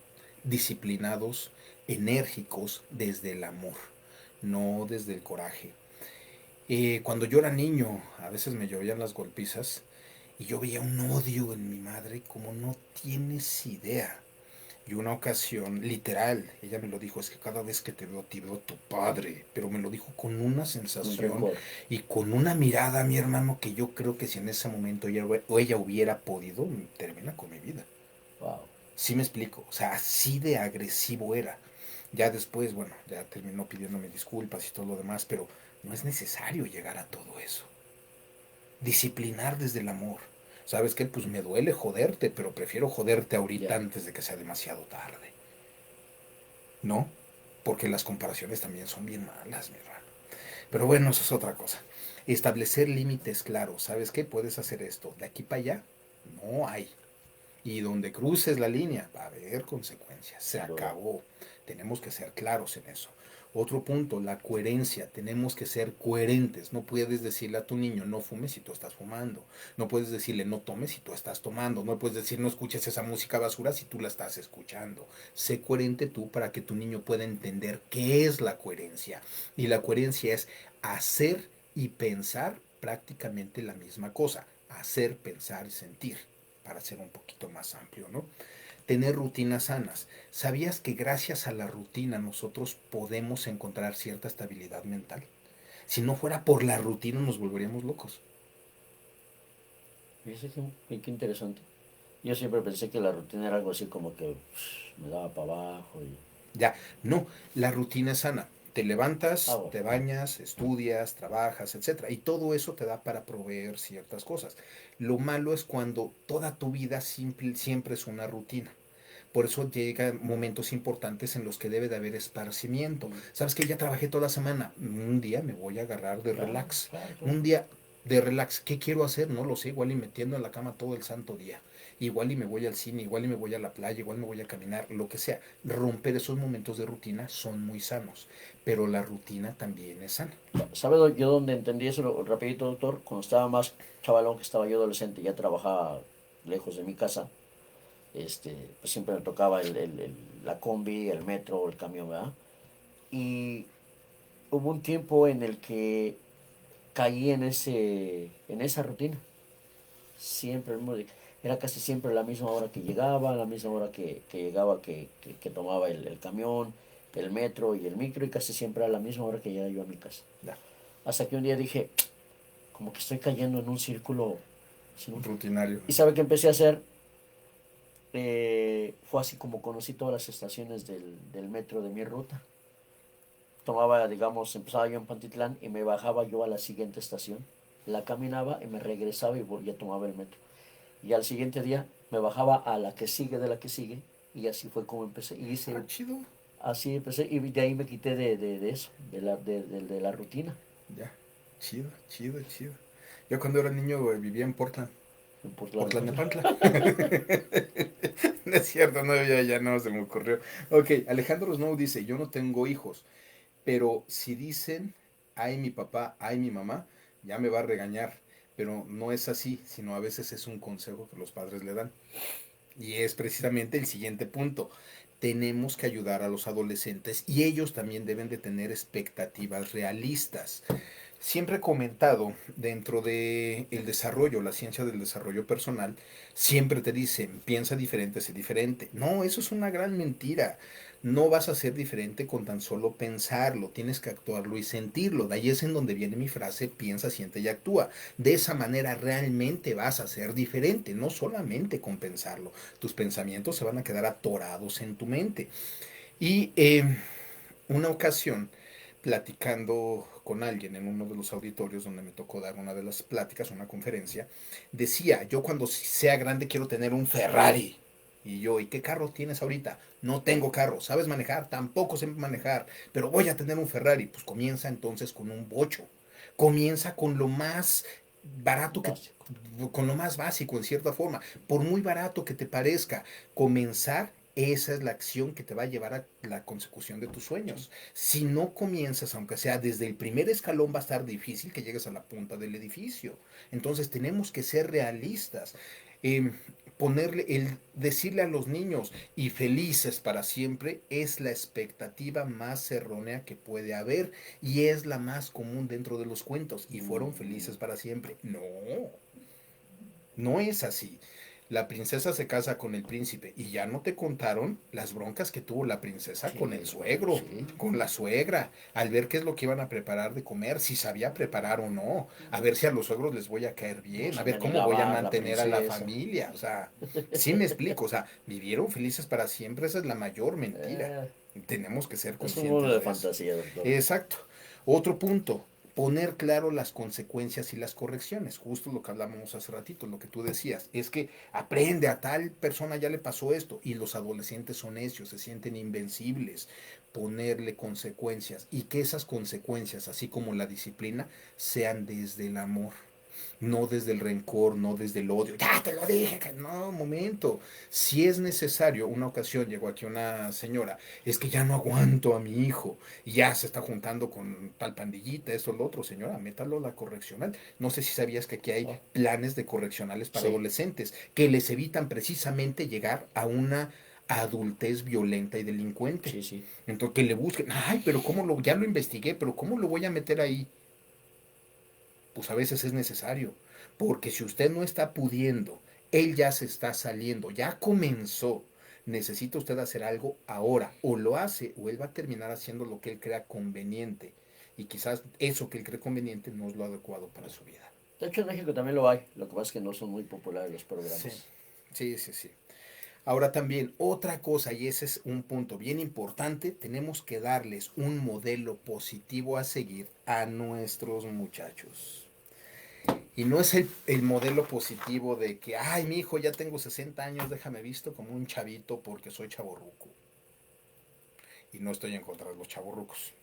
S2: disciplinados, enérgicos desde el amor, no desde el coraje. Cuando yo era niño, a veces me llovían las golpizas y yo veía un odio en mi madre como no tienes idea. Y una ocasión, literal, ella me lo dijo, es que cada vez que te veo tu padre, pero me lo dijo con una
S1: un
S2: sensación
S1: rencor.
S2: y con una mirada, mi hermano, que yo creo que si en ese momento ella hubiera podido, termina con mi vida.
S1: Wow.
S2: Sí me explico, o sea, así de agresivo era. Ya después, bueno, ya terminó pidiéndome disculpas y todo lo demás, pero no es necesario llegar a todo eso. Disciplinar desde el amor. ¿Sabes qué? Pues me duele joderte, pero prefiero joderte ahorita
S1: Ya.
S2: antes de que sea demasiado tarde. ¿No? Porque las comparaciones también son bien malas, mi hermano. Pero bueno, eso es otra cosa. Establecer límites claros. ¿Sabes qué? Puedes hacer esto. De aquí para allá, no hay. Y donde cruces la línea, va a haber consecuencias. Se
S1: Sin duda.
S2: acabó. Tenemos que ser claros en eso. Otro punto, la coherencia. Tenemos que ser coherentes. No puedes decirle a tu niño, no fumes si tú estás fumando. No puedes decirle, no tomes si tú estás tomando. No puedes decir, no escuches esa música basura si tú la estás escuchando. Sé coherente tú para que tu niño pueda entender qué es la coherencia. Y la coherencia es hacer y pensar prácticamente la misma cosa. Hacer, pensar y sentir, para ser un poquito más amplio, ¿no? Tener rutinas sanas. ¿Sabías que gracias a la rutina nosotros podemos encontrar cierta estabilidad mental? Si no fuera por la rutina nos volveríamos locos.
S1: Fíjese qué interesante. Yo siempre pensé que la rutina era algo así como que me daba para abajo y...
S2: Ya, no, la rutina es sana. Te levantas,
S1: Bueno,
S2: te bañas, estudias, trabajas, etcétera. Y todo eso te da para proveer ciertas cosas. Lo malo es cuando toda tu vida siempre es una rutina. Por eso llegan momentos importantes en los que debe de haber esparcimiento. ¿Sabes qué? Ya trabajé toda la semana. Un día me voy a agarrar de
S1: claro,
S2: relax.
S1: claro, claro.
S2: Un día de relax. ¿Qué quiero hacer? No lo sé. Igual y metiendo en la cama todo el santo día. Igual y me voy al cine, igual y me voy a la playa, igual me voy a caminar, lo que sea. Romper esos momentos de rutina son muy sanos. Pero la rutina también es sana.
S1: ¿Sabe yo dónde entendí eso rapidito, doctor? Cuando estaba más chavalón, que estaba yo adolescente, ya trabajaba lejos de mi casa, pues siempre me tocaba la combi, el metro, el camión, ¿verdad? Y hubo un tiempo en el que caí en esa rutina. Siempre, era casi siempre la misma hora que llegaba, la misma hora que llegaba, que tomaba el camión, el metro y el micro, y casi siempre a la misma hora que llegaba yo a mi casa.
S2: Ya.
S1: Hasta que un día dije, como que estoy cayendo en un círculo sin un...
S2: Rutinario.
S1: Y sabe que empecé a hacer, fue así como conocí todas las estaciones del metro de mi ruta. Tomaba, digamos, empezaba yo en Pantitlán y me bajaba yo a la siguiente estación, la caminaba y me regresaba y volvía a tomar el metro. Y al siguiente día me bajaba a la que sigue de la que sigue y así fue como empecé. Y
S2: Ah,
S1: hice,
S2: chido.
S1: así empecé y de ahí me quité de eso, de la rutina.
S2: Ya. Chido, chido, chido. Yo cuando era niño vivía en Portland.
S1: En Portland,
S2: Portland,
S1: entonces,
S2: Nepantla. No es cierto, no, ya no se me ocurrió. Ok, Alejandro Snow dice, yo no tengo hijos, pero si dicen, ay mi papá, ay mi mamá, ya me va a regañar. Pero no es así, sino a veces es un consejo que los padres le dan. Y es precisamente el siguiente punto. Tenemos que ayudar a los adolescentes y ellos también deben de tener expectativas realistas. Siempre he comentado dentro de el desarrollo, la ciencia del desarrollo personal, siempre te dicen, piensa diferente, sé diferente. No, eso es una gran mentira. No vas a ser diferente con tan solo pensarlo, tienes que actuarlo y sentirlo. De ahí es en donde viene mi frase, piensa, siente y actúa. De esa manera realmente vas a ser diferente, no solamente con pensarlo. Tus pensamientos se van a quedar atorados en tu mente. Y una ocasión, platicando con alguien en uno de los auditorios donde me tocó dar una de las pláticas, una conferencia, decía, yo cuando sea grande quiero tener un Ferrari. Y yo, ¿y qué carro tienes ahorita? No tengo carro. ¿Sabes manejar? Tampoco sé manejar, pero voy a tener un Ferrari. Pues comienza entonces con un bocho. Comienza con lo más barato que
S1: Básico.
S2: con lo más básico en cierta forma, por muy barato que te parezca, comenzar esa es la acción que te va a llevar a la consecución de tus sueños. Si no comienzas, aunque sea desde el primer escalón, va a estar difícil que llegues a la punta del edificio. Entonces tenemos que ser realistas. Eh, decirle a los niños y felices para siempre es la expectativa más errónea que puede haber y es la más común dentro de los cuentos. Y fueron felices para siempre. No, no es así. La princesa se casa con el príncipe y ya no te contaron las broncas que tuvo la princesa con el
S1: Sí,
S2: suegro,
S1: sí.
S2: con la suegra, al ver qué es lo que iban a preparar de comer, si sabía preparar o no, a ver si a los suegros les voy a caer
S1: No
S2: bien, a ver
S1: sabía ni
S2: cómo voy a
S1: lavar la
S2: mantener a la
S1: princesa.
S2: familia, o sea, sí me explico, o sea, vivieron felices para siempre, esa es la mayor mentira.
S1: Eh,
S2: Tenemos que ser
S1: es un mundo
S2: conscientes
S1: de
S2: de eso.
S1: fantasía, doctor.
S2: Exacto. Otro punto, poner claro las consecuencias y las correcciones. Justo lo que hablábamos hace ratito, lo que tú decías, es que aprende, a tal persona ya le pasó esto y los adolescentes son necios, se sienten invencibles. Ponerle consecuencias y que esas consecuencias, así como la disciplina, sean desde el amor, no desde el rencor, no desde el odio. Ya te lo dije, que no, momento. Si es necesario, una ocasión llegó aquí una señora, es que ya no aguanto a mi hijo y ya se está juntando con tal pandillita, eso, lo otro, señora, métalo a la correccional. No sé si sabías que aquí hay
S1: Oh,
S2: planes de correccionales para
S1: sí,
S2: adolescentes que les evitan precisamente llegar a una adultez violenta y delincuente.
S1: sí, sí.
S2: Entonces, que le busquen, ay, pero ¿cómo lo, ya lo investigué, pero ¿cómo lo voy a meter ahí? Pues a veces es necesario. Porque si usted no está pudiendo, él ya se está saliendo, ya comenzó. Necesita usted hacer algo ahora. O lo hace o él va a terminar haciendo lo que él crea conveniente. Y quizás eso que él cree conveniente no es lo adecuado para su vida.
S1: De hecho, en México también lo hay. Lo que pasa es que no son muy populares los
S2: Sí,
S1: programas.
S2: sí. Ahora también, otra cosa, y ese es un punto bien importante, tenemos que darles un modelo positivo a seguir a nuestros muchachos. Y no es el modelo positivo de que, ay, mi hijo, ya tengo 60 años, déjame visto como un chavito porque soy chaborruco. Y no estoy en contra de los chaborrucos.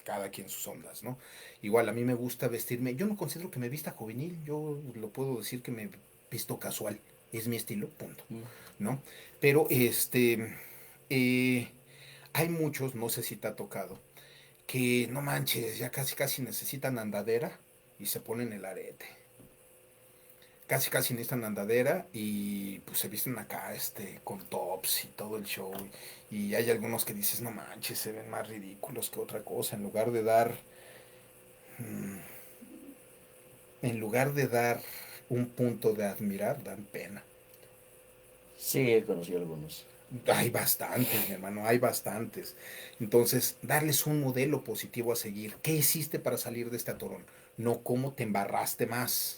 S2: Cada quien sus ondas, ¿no? Igual a mí me gusta vestirme. Yo no considero que me vista juvenil. Yo lo puedo decir que me visto casual. Es mi estilo, punto.
S1: Mm.
S2: ¿No? Pero eh, hay muchos, no sé si te ha tocado, que no manches, ya casi necesitan andadera y se ponen el arete, casi necesitan andadera y pues se visten acá con tops y todo el show y hay algunos que dices no manches, se ven más ridículos que otra cosa, en lugar de dar un punto de admirar, dan pena.
S1: Sí, he conocido algunos.
S2: Hay bastantes, mi hermano, hay bastantes. Entonces, darles un modelo positivo a seguir. ¿Qué hiciste para salir de este atorón? No cómo te embarraste más,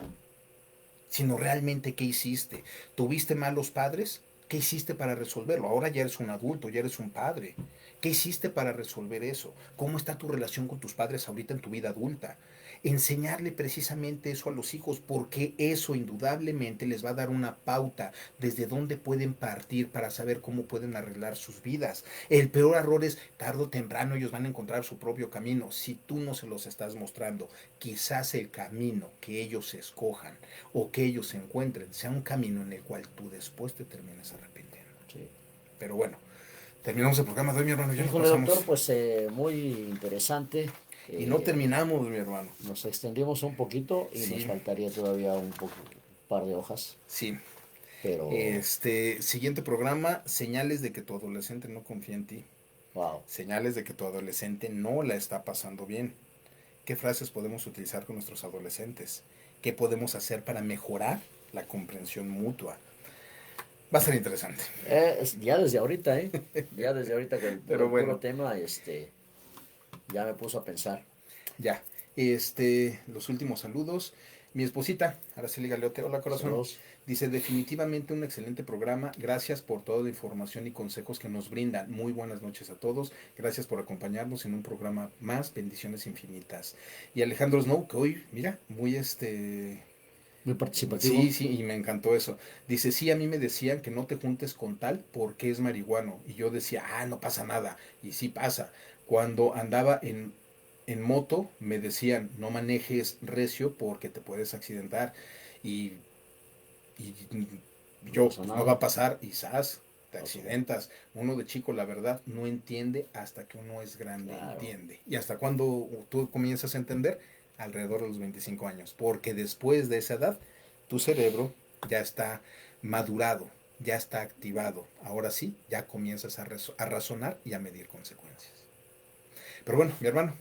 S2: sino realmente qué hiciste. ¿Tuviste malos padres? ¿Qué hiciste para resolverlo? Ahora ya eres un adulto, ya eres un padre. ¿Qué hiciste para resolver eso? ¿Cómo está tu relación con tus padres ahorita en tu vida adulta? Enseñarle precisamente eso a los hijos, porque eso indudablemente les va a dar una pauta desde dónde pueden partir para saber cómo pueden arreglar sus vidas. El peor error es tarde o temprano ellos van a encontrar su propio camino si tú no se los estás mostrando. Quizás el camino que ellos escojan o que ellos se encuentren sea un camino en el cual tú después te termines arrepintiendo.
S1: Sí.
S2: Pero bueno, terminamos el programa de hoy, mi hermano, ya nos
S1: Híjole,
S2: pasamos.
S1: doctor, pues muy interesante.
S2: Y no
S1: Eh,
S2: terminamos, mi hermano.
S1: Nos extendimos un poquito y nos
S2: Sí,
S1: faltaría todavía un par de hojas,
S2: sí.
S1: pero
S2: Siguiente programa, señales de que tu adolescente no confía en ti.
S1: wow.
S2: Señales de que tu adolescente no la está pasando bien. ¿Qué frases podemos utilizar con nuestros adolescentes? ¿Qué podemos hacer para mejorar la comprensión mutua? Va a ser interesante.
S1: Ya desde ahorita, ¿eh? Ya desde ahorita que
S2: Pero
S1: el puro
S2: bueno,
S1: tema, ya me puso a pensar.
S2: ya. Los últimos saludos. Mi esposita, Araceli Galeote, hola corazón.
S1: Saludos.
S2: Dice, definitivamente un excelente programa. Gracias por toda la información y consejos que nos brindan. Muy buenas noches a todos. Gracias por acompañarnos en un programa más. Bendiciones infinitas. Y Alejandro Snow, que hoy, mira, muy
S1: Muy participativo.
S2: Sí, sí, y me encantó eso. Dice, sí, a mí me decían que no te juntes con tal porque es marihuano. Y yo decía, no pasa nada. Y sí pasa. Cuando andaba en moto, me decían, no manejes recio porque te puedes accidentar. Y, y
S1: No
S2: yo,
S1: pasa
S2: pues no va
S1: nada.
S2: a pasar, y ¡zas! Te
S1: Pasó.
S2: accidentas. Uno de chico, la verdad, no entiende hasta que uno es grande,
S1: Claro.
S2: entiende. Y hasta cuando tú comienzas a entender, alrededor de los 25 años. Porque después de esa edad, tu cerebro ya está madurado, ya está activado. Ahora sí, ya comienzas a razonar y a medir consecuencias. Pero bueno, mi hermano,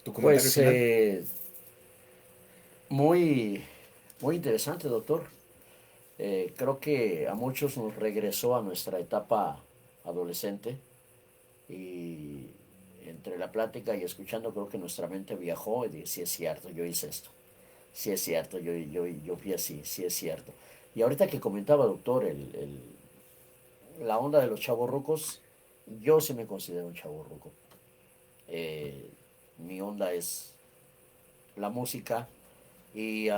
S2: tu comentario
S1: Pues
S2: final.
S1: muy, muy interesante, doctor. Creo que a muchos nos regresó a nuestra etapa adolescente y entre la plática y escuchando creo que nuestra mente viajó y dije, sí es cierto, yo hice esto, sí es cierto, yo fui así, sí es cierto. Y ahorita que comentaba, doctor, la onda de los chavorrucos, yo sí me considero un chavorruco. Eh, Mi onda es la música y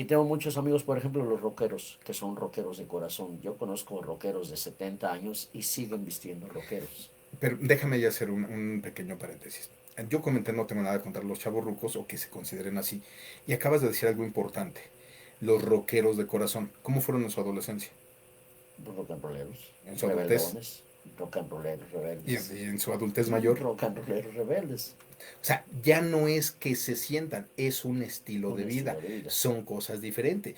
S1: tengo muchos amigos, por ejemplo, los rockeros, que son rockeros de corazón. Yo conozco rockeros de 70 años y siguen vistiendo rockeros.
S2: Pero déjame ya hacer un pequeño paréntesis. Yo comenté no tengo nada contra los chavos rucos o que se consideren así. Y acabas de decir algo importante. Los rockeros de corazón. ¿Cómo fueron en su adolescencia?
S1: Rock and rolleros,
S2: En su adultez.
S1: rebeldones, rock and rolleros,
S2: Y
S1: rebeldes.
S2: en su adultez mayor.
S1: Rock and rolleros, rebeldes.
S2: O sea, ya no es que se sientan, es un estilo
S1: Un
S2: de vida.
S1: estilo de vida.
S2: Son cosas diferentes.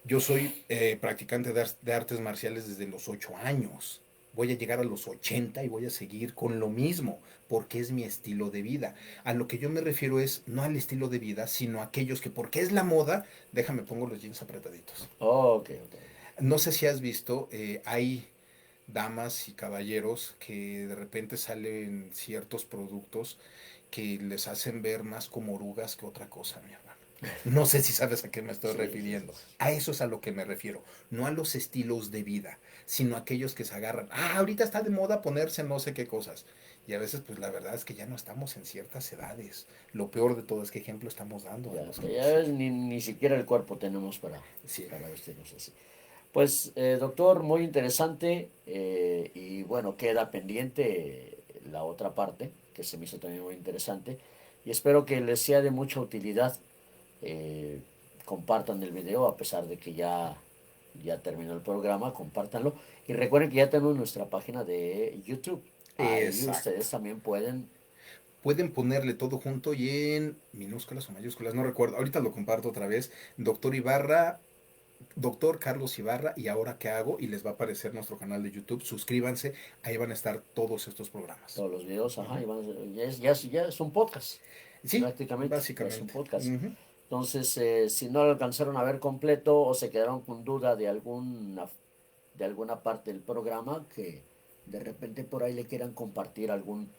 S2: Yo soy practicante de artes marciales desde los 8 años. Voy a llegar a los 80 y voy a seguir con lo mismo, porque es mi estilo de vida. A lo que yo me refiero es no al estilo de vida, sino a aquellos que, porque es la moda, déjame pongo los jeans apretaditos.
S1: Oh, ok, ok.
S2: No sé si has visto, hay damas y caballeros que de repente salen ciertos productos que les hacen ver más como orugas que otra cosa, mi hermano. No sé si sabes a qué me estoy
S1: Sí, sí,
S2: refiriendo.
S1: sí.
S2: A eso es a lo que me refiero. No a los estilos de vida, sino a aquellos que se agarran. Ahorita está de moda ponerse no sé qué cosas. Y a veces, pues la verdad es que ya no estamos en ciertas edades. Lo peor de todo es que ejemplo estamos dando a
S1: Ya,
S2: los
S1: que
S2: que
S1: ya
S2: nos
S1: ves,
S2: siguen.
S1: ni siquiera el cuerpo tenemos
S2: Sí.
S1: para vestirnos así. Pues, doctor, muy interesante. Y bueno, queda pendiente la otra parte, que se me hizo también muy interesante. Y espero que les sea de mucha utilidad. Eh, Compartan el video, a pesar de que ya terminó el programa, compártanlo. Y recuerden que ya tenemos nuestra página de YouTube. Ahí ustedes
S2: Exacto.
S1: también pueden.
S2: Pueden ponerle todo junto y en minúsculas o mayúsculas, no recuerdo. Ahorita lo comparto otra vez. Doctor Ibarra, doctor Carlos Ibarra, y ahora qué hago, y les va a aparecer nuestro canal de YouTube. Suscríbanse, ahí van a estar todos estos programas.
S1: Todos los videos,
S2: Uh
S1: ajá,
S2: -huh.
S1: y ya es un podcast,
S2: Sí,
S1: prácticamente, ya es un
S2: básicamente. Uh
S1: podcast.
S2: -huh.
S1: Entonces, si no lo alcanzaron a ver completo o se quedaron con duda de alguna parte del programa, que de repente por ahí le quieran compartir a algún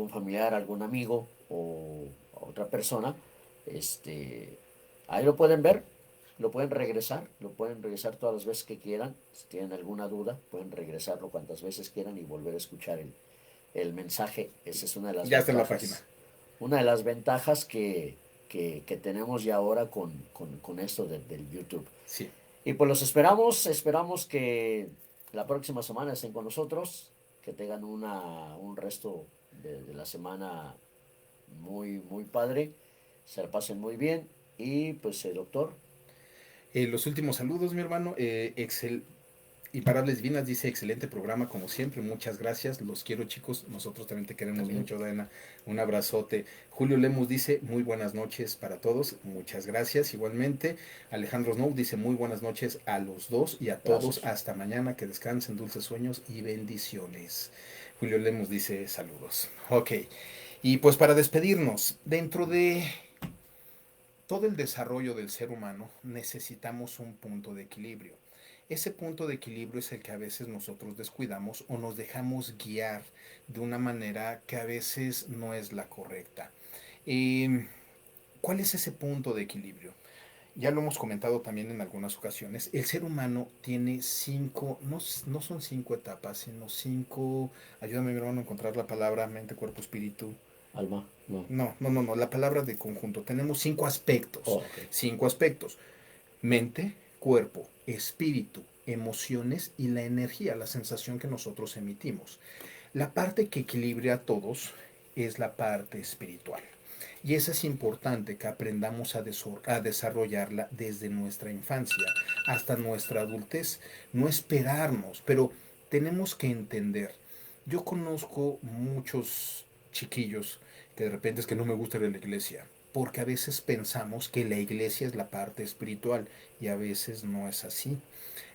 S1: familiar, algún amigo o a otra persona, este, ahí lo pueden regresar todas las veces que quieran. Si tienen alguna duda, pueden regresarlo cuantas veces quieran y volver a escuchar el mensaje. Esa es
S2: Ya está en la página.
S1: una de las ventajas que tenemos ya ahora con esto del YouTube.
S2: Sí.
S1: Y pues los esperamos que la próxima semana estén con nosotros, que tengan un resto de la semana muy, muy padre, se la pasen muy bien y pues doctor,
S2: Los últimos saludos, mi hermano. Imparables Divinas dice, excelente programa como siempre, muchas gracias, los quiero chicos, nosotros también te queremos mucho, Diana, un abrazote. Julio Lemus dice, muy buenas noches para todos, muchas gracias, igualmente. Alejandro Snow dice, muy buenas noches a los dos y a todos,
S1: Gracias.
S2: hasta mañana, que descansen, dulces sueños y bendiciones. Julio Lemus dice, saludos. Ok, y pues para despedirnos, dentro de todo el desarrollo del ser humano necesitamos un punto de equilibrio. Ese punto de equilibrio es el que a veces nosotros descuidamos o nos dejamos guiar de una manera que a veces no es la correcta. ¿Cuál es ese punto de equilibrio? Ya lo hemos comentado también en algunas ocasiones. El ser humano tiene cinco, no son cinco etapas, sino cinco, ayúdame mi hermano a encontrar la palabra mente, cuerpo, espíritu.
S1: Alma, no.
S2: No, la palabra de conjunto. Tenemos cinco aspectos.
S1: Oh, okay.
S2: Cinco aspectos. Mente, cuerpo, espíritu, emociones y la energía, la sensación que nosotros emitimos. La parte que equilibra a todos es la parte espiritual. Y esa es importante que aprendamos a desarrollarla desde nuestra infancia hasta nuestra adultez. No esperarnos, pero tenemos que entender. Yo conozco muchos chiquillos que de repente es que no me gusta ir a la iglesia, porque a veces pensamos que la iglesia es la parte espiritual y a veces no es así.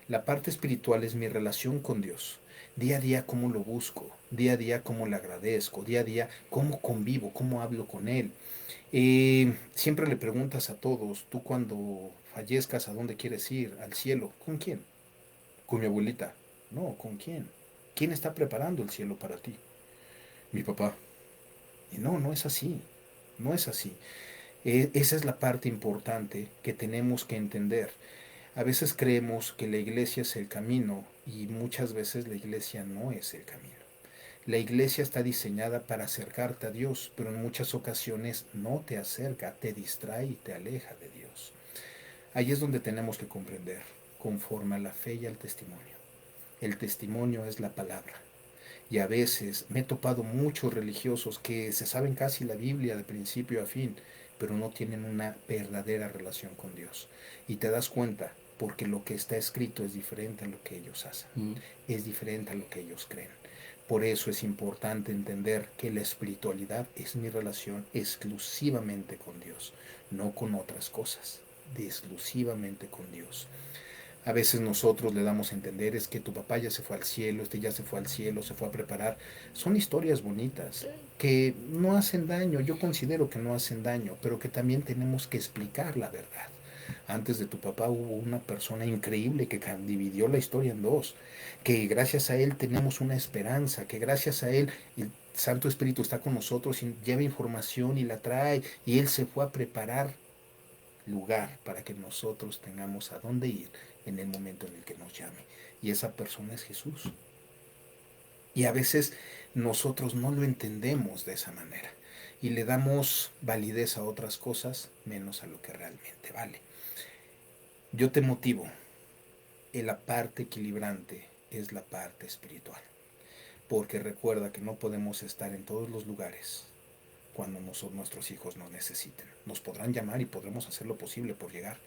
S2: La parte espiritual es mi relación con Dios. Día a día cómo lo busco, día a día cómo le agradezco, día a día cómo convivo, cómo hablo con Él. Siempre le preguntas a todos, tú cuando fallezcas, ¿a dónde quieres ir? ¿Al cielo? ¿Con quién? ¿Con mi abuelita? No, ¿con quién? ¿Quién está preparando el cielo para ti? Mi papá. Y no, no es así, no es así. Esa es la parte importante que tenemos que entender. A veces creemos que la iglesia es el camino y muchas veces la iglesia no es el camino. La iglesia está diseñada para acercarte a Dios, pero en muchas ocasiones no te acerca, te distrae y te aleja de Dios. Ahí es donde tenemos que comprender, conforme a la fe y al testimonio. El testimonio es la palabra. Y a veces me he topado muchos religiosos que se saben casi la Biblia de principio a fin, pero no tienen una verdadera relación con Dios. Y te das cuenta porque lo que está escrito es diferente a lo que ellos hacen, es diferente a lo que ellos creen. Por eso es importante entender que la espiritualidad es mi relación exclusivamente con Dios, no con otras cosas, exclusivamente con Dios. A veces nosotros le damos a entender es que tu papá ya se fue al cielo, este ya se fue al cielo, se fue a preparar. Son historias bonitas que no hacen daño, yo considero que no hacen daño, pero que también tenemos que explicar la verdad. Antes de tu papá hubo una persona increíble que dividió la historia en dos, que gracias a él tenemos una esperanza, que gracias a él el Santo Espíritu está con nosotros y lleva información y la trae, y él se fue a preparar lugar para que nosotros tengamos a dónde ir en el momento en el que nos llame. Y esa persona es Jesús. Y a veces nosotros no lo entendemos de esa manera y le damos validez a otras cosas menos a lo que realmente vale. Yo te motivo, la parte equilibrante es la parte espiritual, porque recuerda que no podemos estar en todos los lugares cuando nuestros hijos nos necesiten. Nos podrán llamar y podremos hacer lo posible por llegar,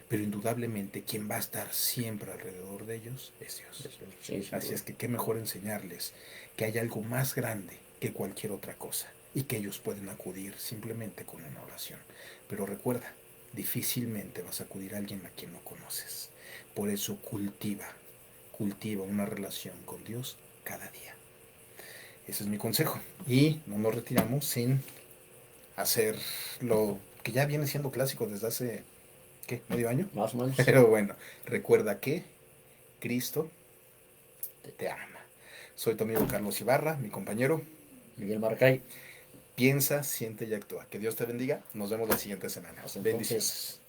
S2: pero indudablemente quien va a estar siempre alrededor de ellos es Dios. Sí, así es que qué mejor enseñarles que hay algo más grande que cualquier otra cosa y que ellos pueden acudir simplemente con una oración. Pero recuerda, difícilmente vas a acudir a alguien a quien no conoces. Por eso cultiva una relación con Dios cada día. Ese es mi consejo. Y no nos retiramos sin hacer lo que ya viene siendo clásico desde hace, ¿qué? ¿Medio año?
S1: Más o menos.
S2: Pero bueno, recuerda que Cristo te ama. Soy tu amigo Carlos Ibarra, mi compañero
S1: Miguel Marcay.
S2: Piensa, siente y actúa. Que Dios te bendiga. Nos vemos la siguiente semana. Bendiciones.